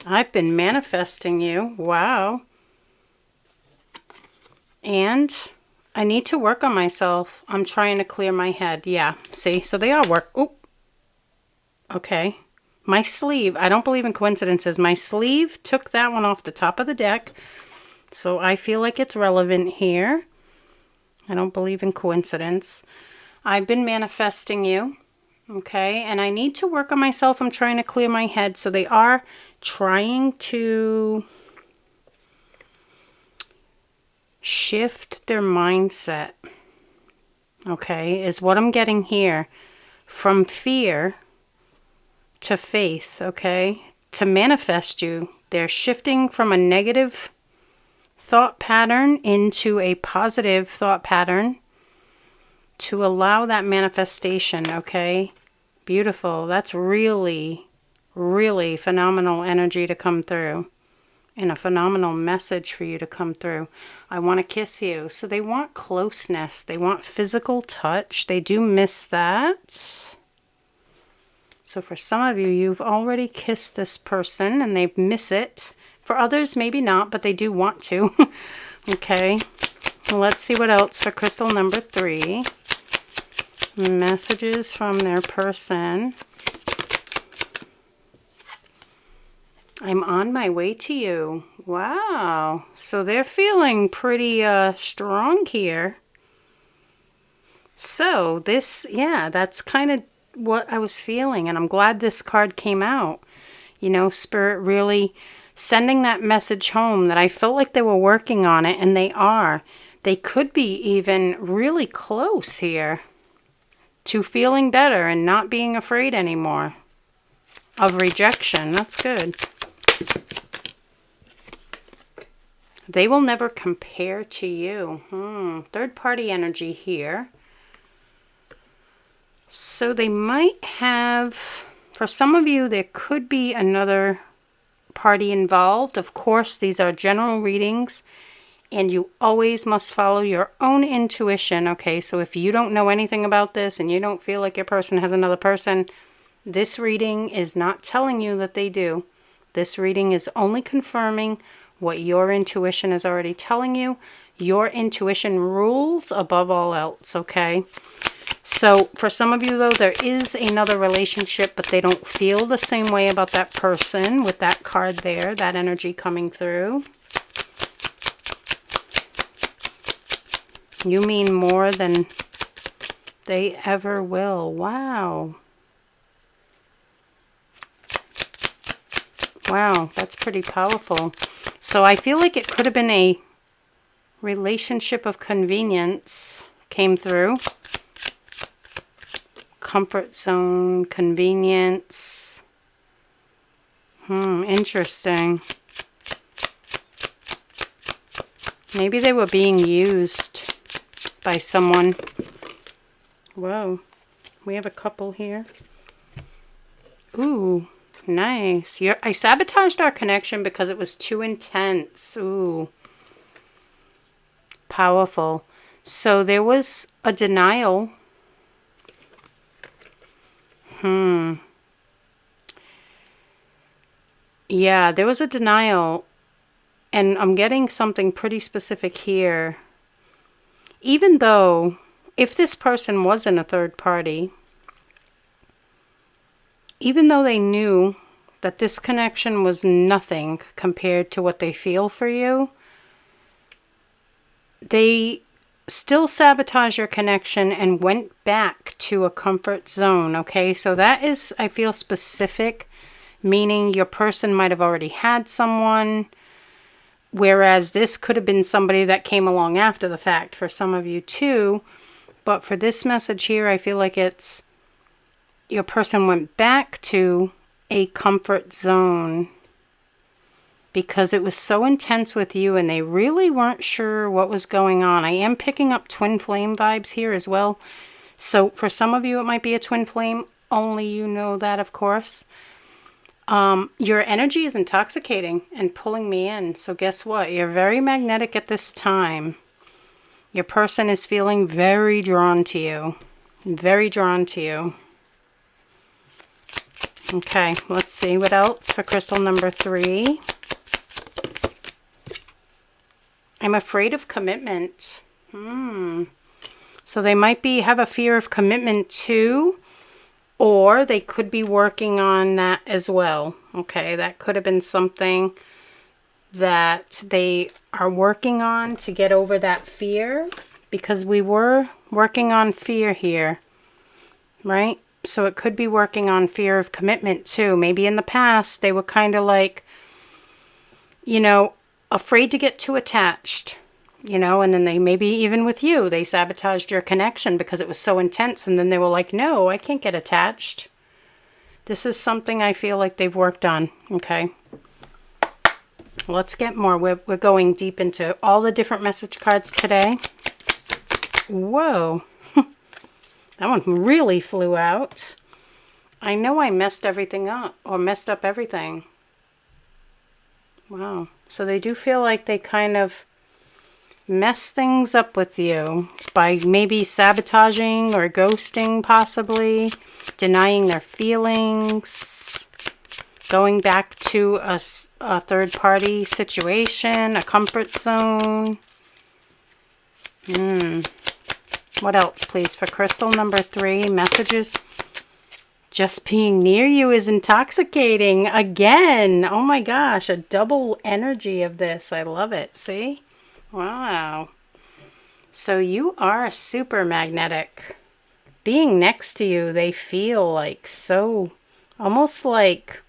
I've been manifesting you. Wow. And I need to work on myself. I'm trying to clear my head. Yeah, see? So they are Oh, okay. My sleeve, I don't believe in coincidences. My sleeve took that one off the top of the deck. So I feel like it's relevant here. I don't believe in coincidence. I've been manifesting you. Okay, and I need to work on myself. I'm trying to clear my head. So they are trying to shift their mindset. Okay, is what I'm getting here. From fear to faith, okay, to manifest you. They're shifting from a negative thought pattern into a positive thought pattern to allow that manifestation, okay? Beautiful. That's really, really phenomenal energy to come through and a phenomenal message for you to come through. I want to kiss you. So they want closeness. They want physical touch. They do miss that. So for some of you, you've already kissed this person and they miss it. For others, maybe not, but they do want to. Okay. Let's see what else for crystal number 3. Messages from their person. I'm on my way to you. Wow. So they're feeling pretty strong here. So this, yeah, that's kind of what I was feeling. And I'm glad this card came out. You know, Spirit really sending that message home that I felt like they were working on it. And they are. They could be even really close here to feeling better and not being afraid anymore of rejection. That's good. They will never compare to you. Third party energy here. So they might have, for some of you, there could be another party involved. Of course, these are general readings. And you always must follow your own intuition, okay? So if you don't know anything about this and you don't feel like your person has another person, this reading is not telling you that they do. This reading is only confirming what your intuition is already telling you. Your intuition rules above all else, okay? So for some of you, though, there is another relationship, but they don't feel the same way about that person with that card there, that energy coming through. You mean more than they ever will. Wow. Wow, that's pretty powerful. So I feel like it could have been a relationship of convenience came through. Comfort zone, convenience. Interesting. Maybe they were being used by someone. Whoa. We have a couple here. Ooh. Nice. I sabotaged our connection because it was too intense. Ooh. Powerful. So there was a denial. Yeah, there was a denial. And I'm getting something pretty specific here. Even though, if this person wasn't a third party, even though they knew that this connection was nothing compared to what they feel for you, they still sabotage your connection and went back to a comfort zone, okay? So that is, I feel, specific, meaning your person might have already had someone, whereas this could have been somebody that came along after the fact for some of you too. But for this message here, I feel like it's your person went back to a comfort zone because it was so intense with you and they really weren't sure what was going on. I am picking up twin flame vibes here as well. So for some of you, it might be a twin flame. Only you know that, of course. Your energy is intoxicating and pulling me in. So guess what? You're very magnetic at this time. Your person is feeling very drawn to you. Very drawn to you. Okay, let's see what else for crystal number 3. I'm afraid of commitment. So they might have a fear of commitment too, or they could be working on that as well. Okay, that could have been something that they are working on to get over that fear, because we were working on fear here, right? So it could be working on fear of commitment too. Maybe in the past they were kind of like, you know, afraid to get too attached, you know, and then they maybe even with you, they sabotaged your connection because it was so intense. And then they were like, no, I can't get attached. This is something I feel like they've worked on. Okay. Let's get more. We're going deep into all the different message cards today. Whoa. That one really flew out. I know I messed everything up or messed up everything. Wow. So they do feel like they kind of mess things up with you by maybe sabotaging or ghosting, possibly denying their feelings, going back to a third party situation, a comfort zone. What else, please, for crystal number 3? Messages. Just being near you is intoxicating. Again. Oh my gosh. A double energy of this. I love it. See? Wow. So you are super magnetic. Being next to you, they feel like so, almost like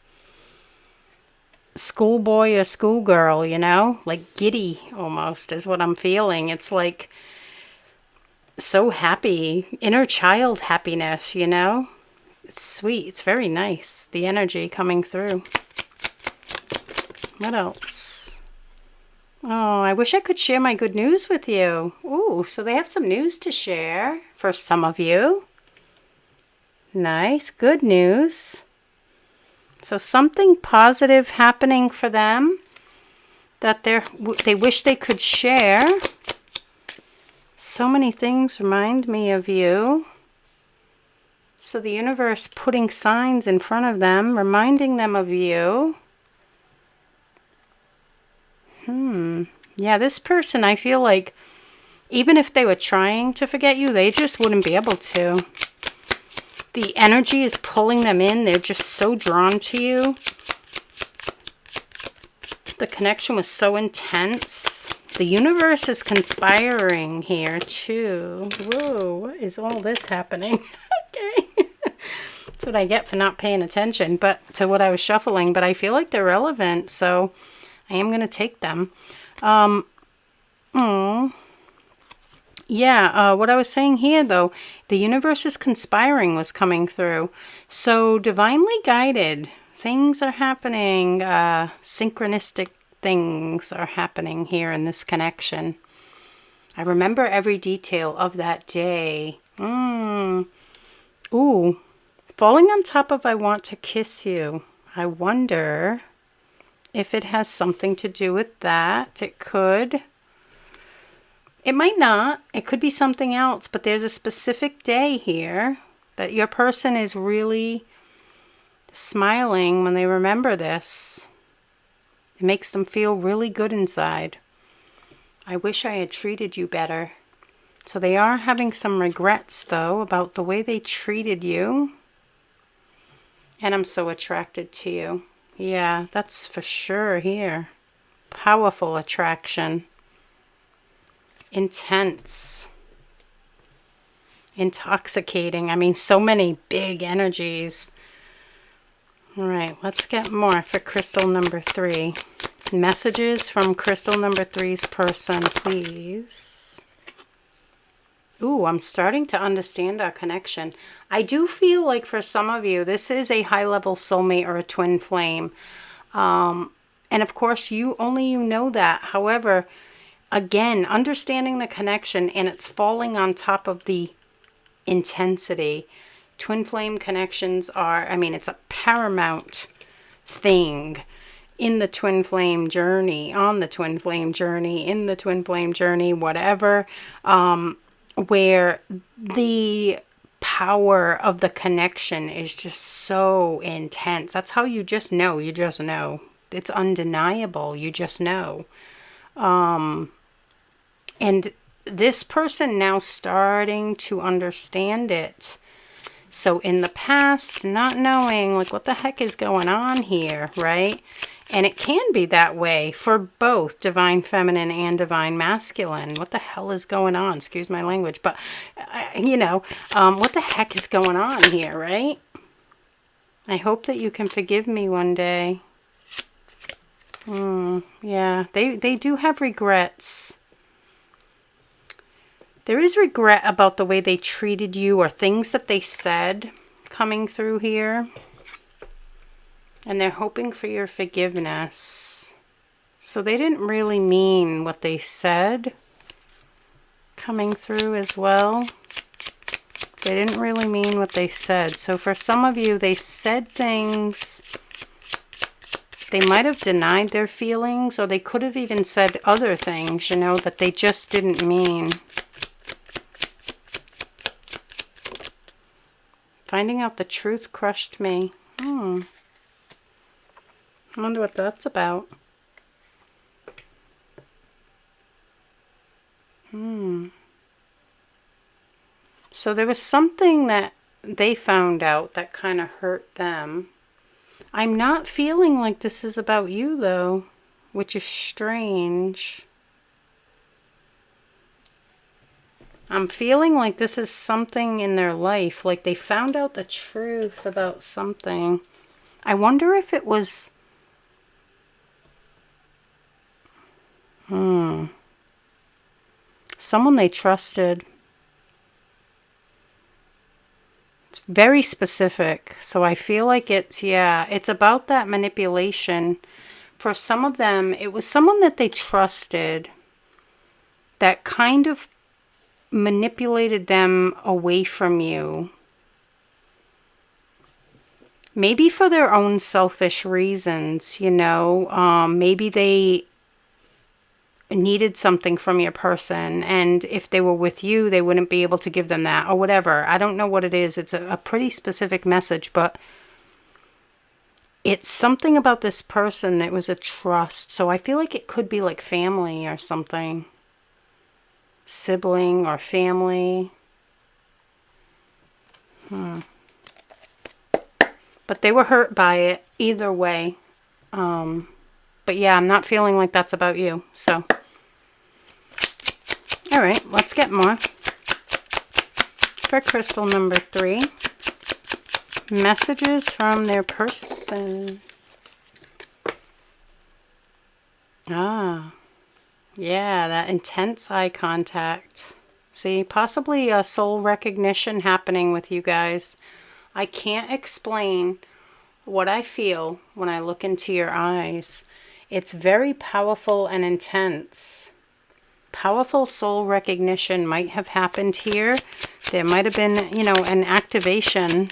schoolboy or schoolgirl, you know? Like giddy almost is what I'm feeling. It's like so happy. Inner child happiness, you know? It's sweet. It's very nice. The energy coming through. What else? Oh, I wish I could share my good news with you. Ooh, so they have some news to share for some of you. Nice. Good news. So something positive happening for them that they wish they could share. So many things remind me of you. So the universe putting signs in front of them, reminding them of you. Yeah, this person, I feel like, even if they were trying to forget you, they just wouldn't be able to. The energy is pulling them in. They're just so drawn to you. The connection was so intense. The universe is conspiring here, too. Whoa, what is all this happening? Okay. That's what I get for not paying attention to what I was shuffling. But I feel like they're relevant, so I am going to take them. Yeah, what I was saying here, though, the universe is conspiring was coming through. So divinely guided. Things are happening. Synchronistic things are happening here in this connection. I remember every detail of that day. Ooh. Falling on top of I want to kiss you. I wonder if it has something to do with that. It could. It might not. It could be something else, but there's a specific day here that your person is really smiling when they remember this. It makes them feel really good inside. I wish I had treated you better. So they are having some regrets, though, about the way they treated you. And I'm so attracted to you. Yeah, that's for sure here. Powerful attraction. Intense. Intoxicating. I mean, so many big energies. All right, let's get more for crystal number 3. Messages from crystal number 3's person, please. Ooh, I'm starting to understand our connection. I do feel like for some of you, this is a high-level soulmate or a twin flame. And of course, you know that. However, again, understanding the connection, and it's falling on top of the intensity. Twin flame connections are, I mean, it's a paramount thing in the twin flame journey, on the twin flame journey, in the twin flame journey, whatever, where the power of the connection is just so intense. That's how you just know. You just know. It's undeniable. You just know. And this person now starting to understand it. So in the past, not knowing, like, what the heck is going on here, right? And it can be that way for both divine feminine and divine masculine. What the hell is going on? Excuse my language, but, what the heck is going on here, right? I hope that you can forgive me one day. Yeah, they do have regrets. There is regret about the way they treated you or things that they said coming through here. And they're hoping for your forgiveness. So they didn't really mean what they said coming through as well. They didn't really mean what they said. So for some of you, they said things. They might have denied their feelings, or they could have even said other things, that they just didn't mean. Finding out the truth crushed me. I wonder what that's about. So there was something that they found out that kind of hurt them. I'm not feeling like this is about you, though, which is strange. I'm feeling like this is something in their life, like they found out the truth about something. I wonder if it was... someone they trusted. It's very specific. So I feel like it's about that manipulation. For some of them, it was someone that they trusted that kind of manipulated them away from you. Maybe for their own selfish reasons, maybe they needed something from your person, and if they were with you, they wouldn't be able to give them that, or whatever. I don't know what it is. It's a pretty specific message, but it's something about this person that was a trust. So I feel like it could be like family or something. Sibling or family. But they were hurt by it either way. But yeah, I'm not feeling like that's about you. So, all right, let's get more. For crystal number 3, messages from their person. Yeah, that intense eye contact. See, possibly a soul recognition happening with you guys. I can't explain what I feel when I look into your eyes. It's very powerful and intense. Powerful soul recognition might have happened here. There might have been, an activation.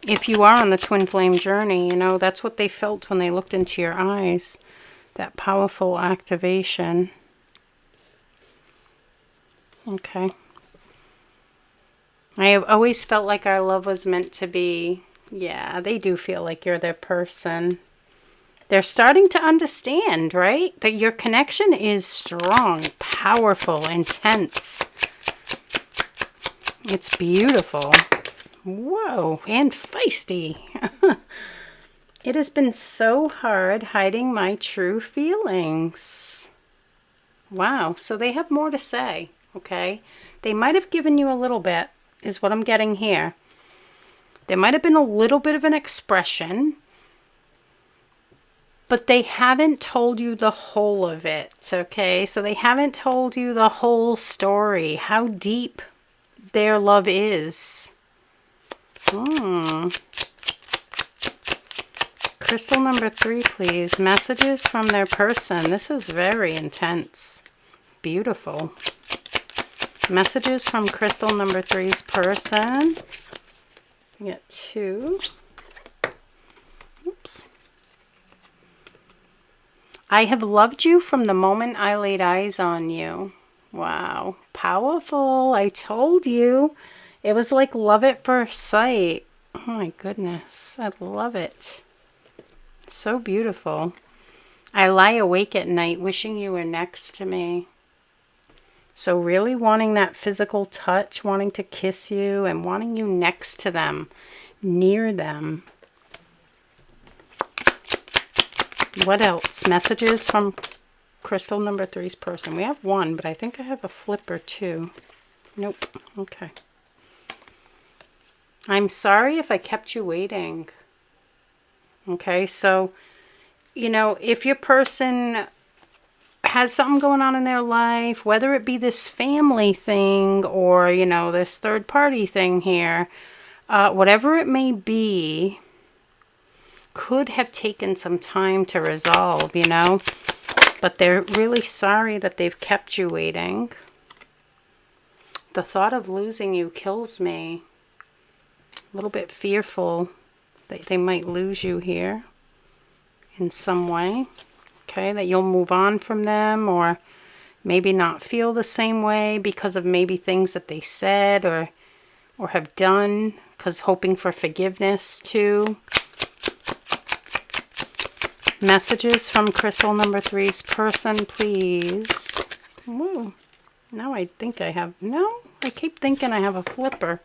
If you are on the twin flame journey, you know, that's what they felt when they looked into your eyes. That powerful activation. Okay. I have always felt like our love was meant to be. Yeah, they do feel like you're their person. They're starting to understand, right? That your connection is strong, powerful, intense. It's beautiful. Whoa, and feisty. It has been so hard hiding my true feelings. Wow, so they have more to say, okay? They might have given you a little bit, is what I'm getting here. There might have been a little bit of an expression, but they haven't told you the whole of it, okay? So they haven't told you the whole story, how deep their love is. Crystal number 3, please. Messages from their person. This is very intense. Beautiful. Messages from crystal number 3's person. We get 2. Oops. I have loved you from the moment I laid eyes on you. Wow. Powerful. I told you. It was like love at first sight. Oh my goodness. I love it. So beautiful. I lie awake at night wishing you were next to me. So really wanting that physical touch, wanting to kiss you and wanting you next to them, near them. What else? Messages from crystal number 3's person. We have 1, but I think I have a flipper too. Nope. Okay. I'm sorry if I kept you waiting. Okay, so, you know, if your person has something going on in their life, whether it be this family thing or, you know, this third party thing here, whatever it may be, could have taken some time to resolve, you know, but they're really sorry that they've kept you waiting. The thought of losing you kills me. A little bit fearful that they might lose you here in some way. Okay, that you'll move on from them or maybe not feel the same way because of maybe things that they said or have done, because hoping for forgiveness too. Messages from crystal number 3's person, please. Whoa. Now I think I have, no, I keep thinking I have a flipper,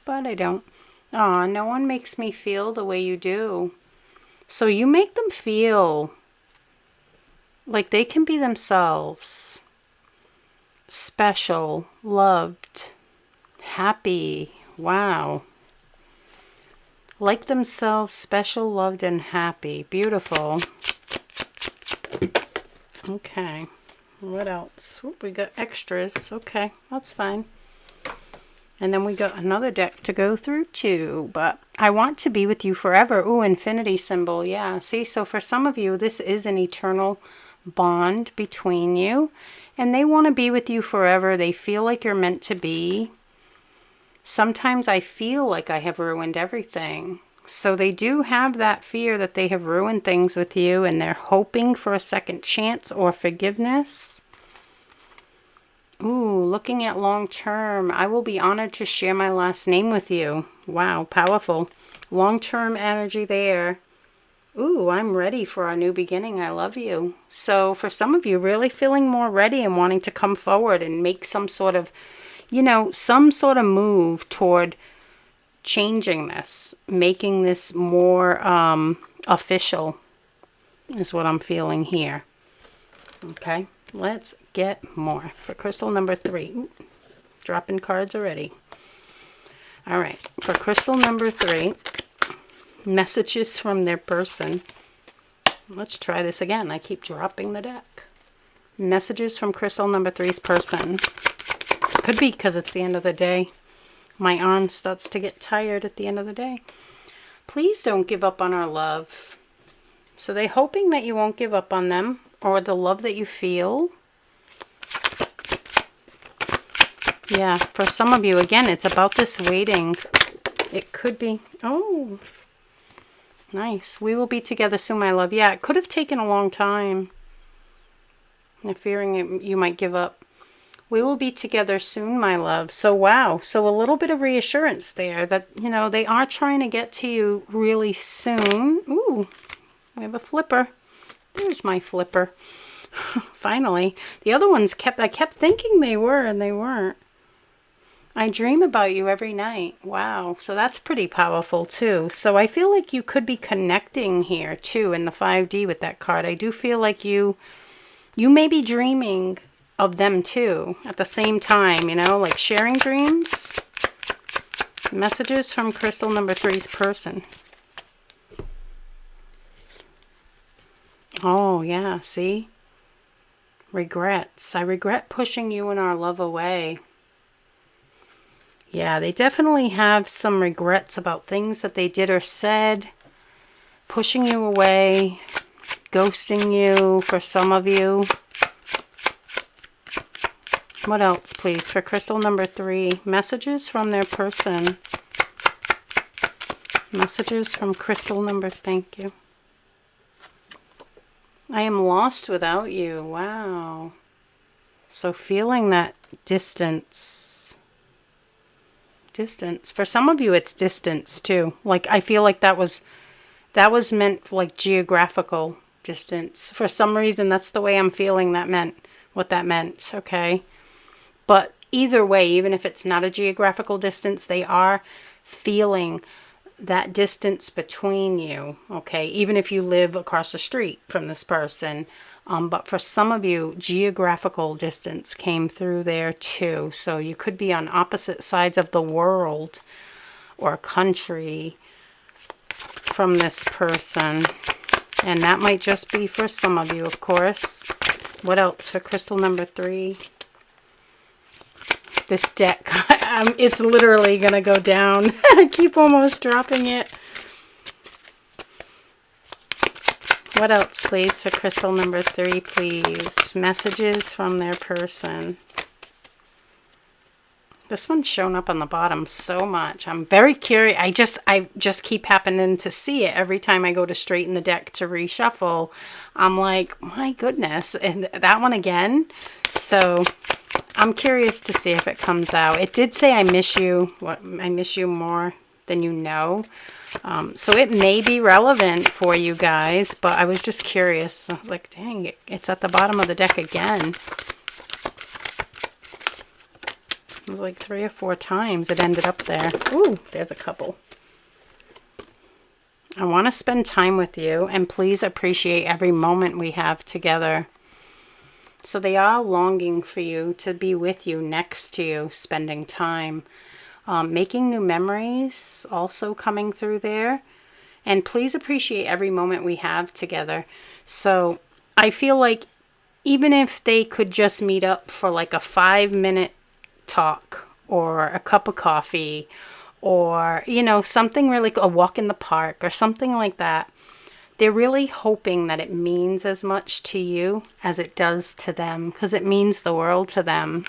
but I don't. Aw, no one makes me feel the way you do. So you make them feel like they can be themselves. Special, loved, happy. Wow. Like themselves, special, loved, and happy. Beautiful. Okay. What else? Oop, we got extras. Okay, that's fine. And then we got another deck to go through too. But I want to be with you forever. Ooh, infinity symbol. Yeah. See, so for some of you, this is an eternal bond between you. And they want to be with you forever. They feel like you're meant to be. Sometimes I feel like I have ruined everything. So they do have that fear that they have ruined things with you. And they're hoping for a second chance or forgiveness. Ooh, looking at long term, I will be honored to share my last name with you. Wow, powerful. Long-term energy there. Ooh, I'm ready for our new beginning. I love you. So for some of you, really feeling more ready and wanting to come forward and make some sort of, you know, some sort of move toward changing this, making this more official is what I'm feeling here. Okay. Let's get more for crystal number 3. Ooh, dropping cards already. All right. For crystal number 3, messages from their person. Let's try this again. I keep dropping the deck. Messages from crystal number 3's person. Could be because it's the end of the day. My arm starts to get tired at the end of the day. Please don't give up on our love. So they're hoping that you won't give up on them. Or the love that you feel. Yeah, for some of you, again, it's about this waiting. It could be. Oh, nice. We will be together soon, my love. Yeah, it could have taken a long time. I'm fearing you might give up. We will be together soon, my love. So, wow. So a little bit of reassurance there that, you know, they are trying to get to you really soon. Ooh, we have a flipper. There's my flipper. Finally. The other ones I kept thinking they were, and they weren't. I dream about you every night. Wow. So that's pretty powerful too. So I feel like you could be connecting here too in the 5D with that card. I do feel like you may be dreaming of them too at the same time, you know, like sharing dreams. Messages from crystal number 3's person. Oh, yeah, see? Regrets. I regret pushing you and our love away. Yeah, they definitely have some regrets about things that they did or said. Pushing you away. Ghosting you for some of you. What else, please, for crystal number 3? Messages from their person. Messages from crystal number, thank you. I am lost without you. Wow. So feeling that distance. Distance. For some of you, it's distance too. Like, I feel like that was meant for like geographical distance. For some reason, that's the way I'm feeling what that meant, okay? But either way, even if it's not a geographical distance, they are feeling that distance between you, okay? Even if you live across the street from this person. But for some of you, geographical distance came through there too. So you could be on opposite sides of the world or country from this person. And that might just be for some of you, of course. What else for crystal number 3? This deck, it's literally going to go down. I keep almost dropping it. What else, please, for crystal number 3, please? Messages from their person. This one's shown up on the bottom so much. I'm very curious. I just keep happening to see it every time I go to straighten the deck to reshuffle. I'm like, my goodness. And that one again. So I'm curious to see if it comes out. It did say I miss you. I miss you more than you know. So it may be relevant for you guys, but I was just curious. I was like, dang, it's at the bottom of the deck again. It was like 3 or 4 times it ended up there. Ooh, there's a couple. I want to spend time with you, and please appreciate every moment we have together. So they are longing for you to be with you, next to you, spending time. Making new memories also coming through there. And please appreciate every moment we have together. So I feel like even if they could just meet up for like a 5-minute talk or a cup of coffee or, you know, something really, a walk in the park or something like that, they're really hoping that it means as much to you as it does to them, because it means the world to them.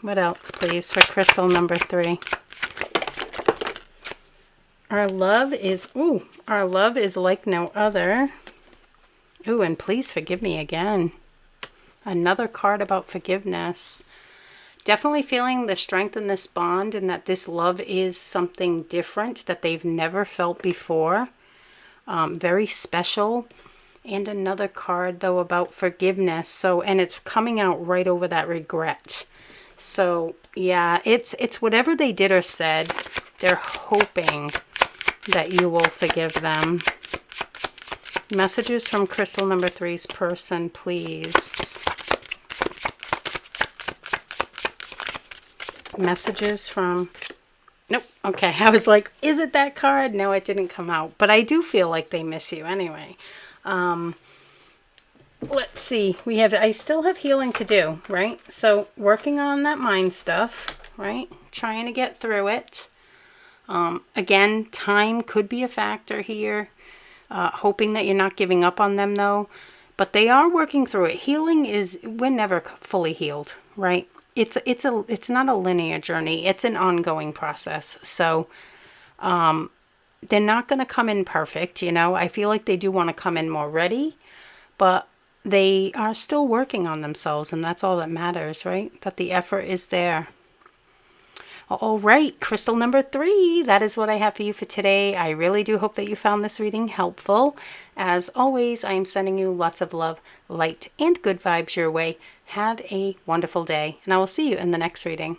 What else, please, for crystal number 3? Our love is like no other. Ooh, and please forgive me again. Another card about forgiveness. Definitely feeling the strength in this bond, and that this love is something different that they've never felt before. Very special. And another card, though, about forgiveness. So, and it's coming out right over that regret. So, yeah, it's whatever they did or said, they're hoping that you will forgive them. Messages from crystal number 3's person, please. Messages from... Nope. Okay, I was like, is it that card? No, it didn't come out. But I do feel like they miss you anyway. Let's see. I still have healing to do, right? So working on that mind stuff, right? Trying to get through it. Again, time could be a factor here. Hoping that you're not giving up on them though. But they are working through it. Healing is, we're never fully healed, right? it's not a linear journey. It's an ongoing process. So they're not going to come in perfect, you know. I feel like they do want to come in more ready, but they are still working on themselves, and that's all that matters, right? That the effort is there. All right, crystal number 3, that is what I have for you for today. I really do hope that you found this reading helpful. As always, I am sending you lots of love, light, and good vibes your way. Have a wonderful day, and I will see you in the next reading.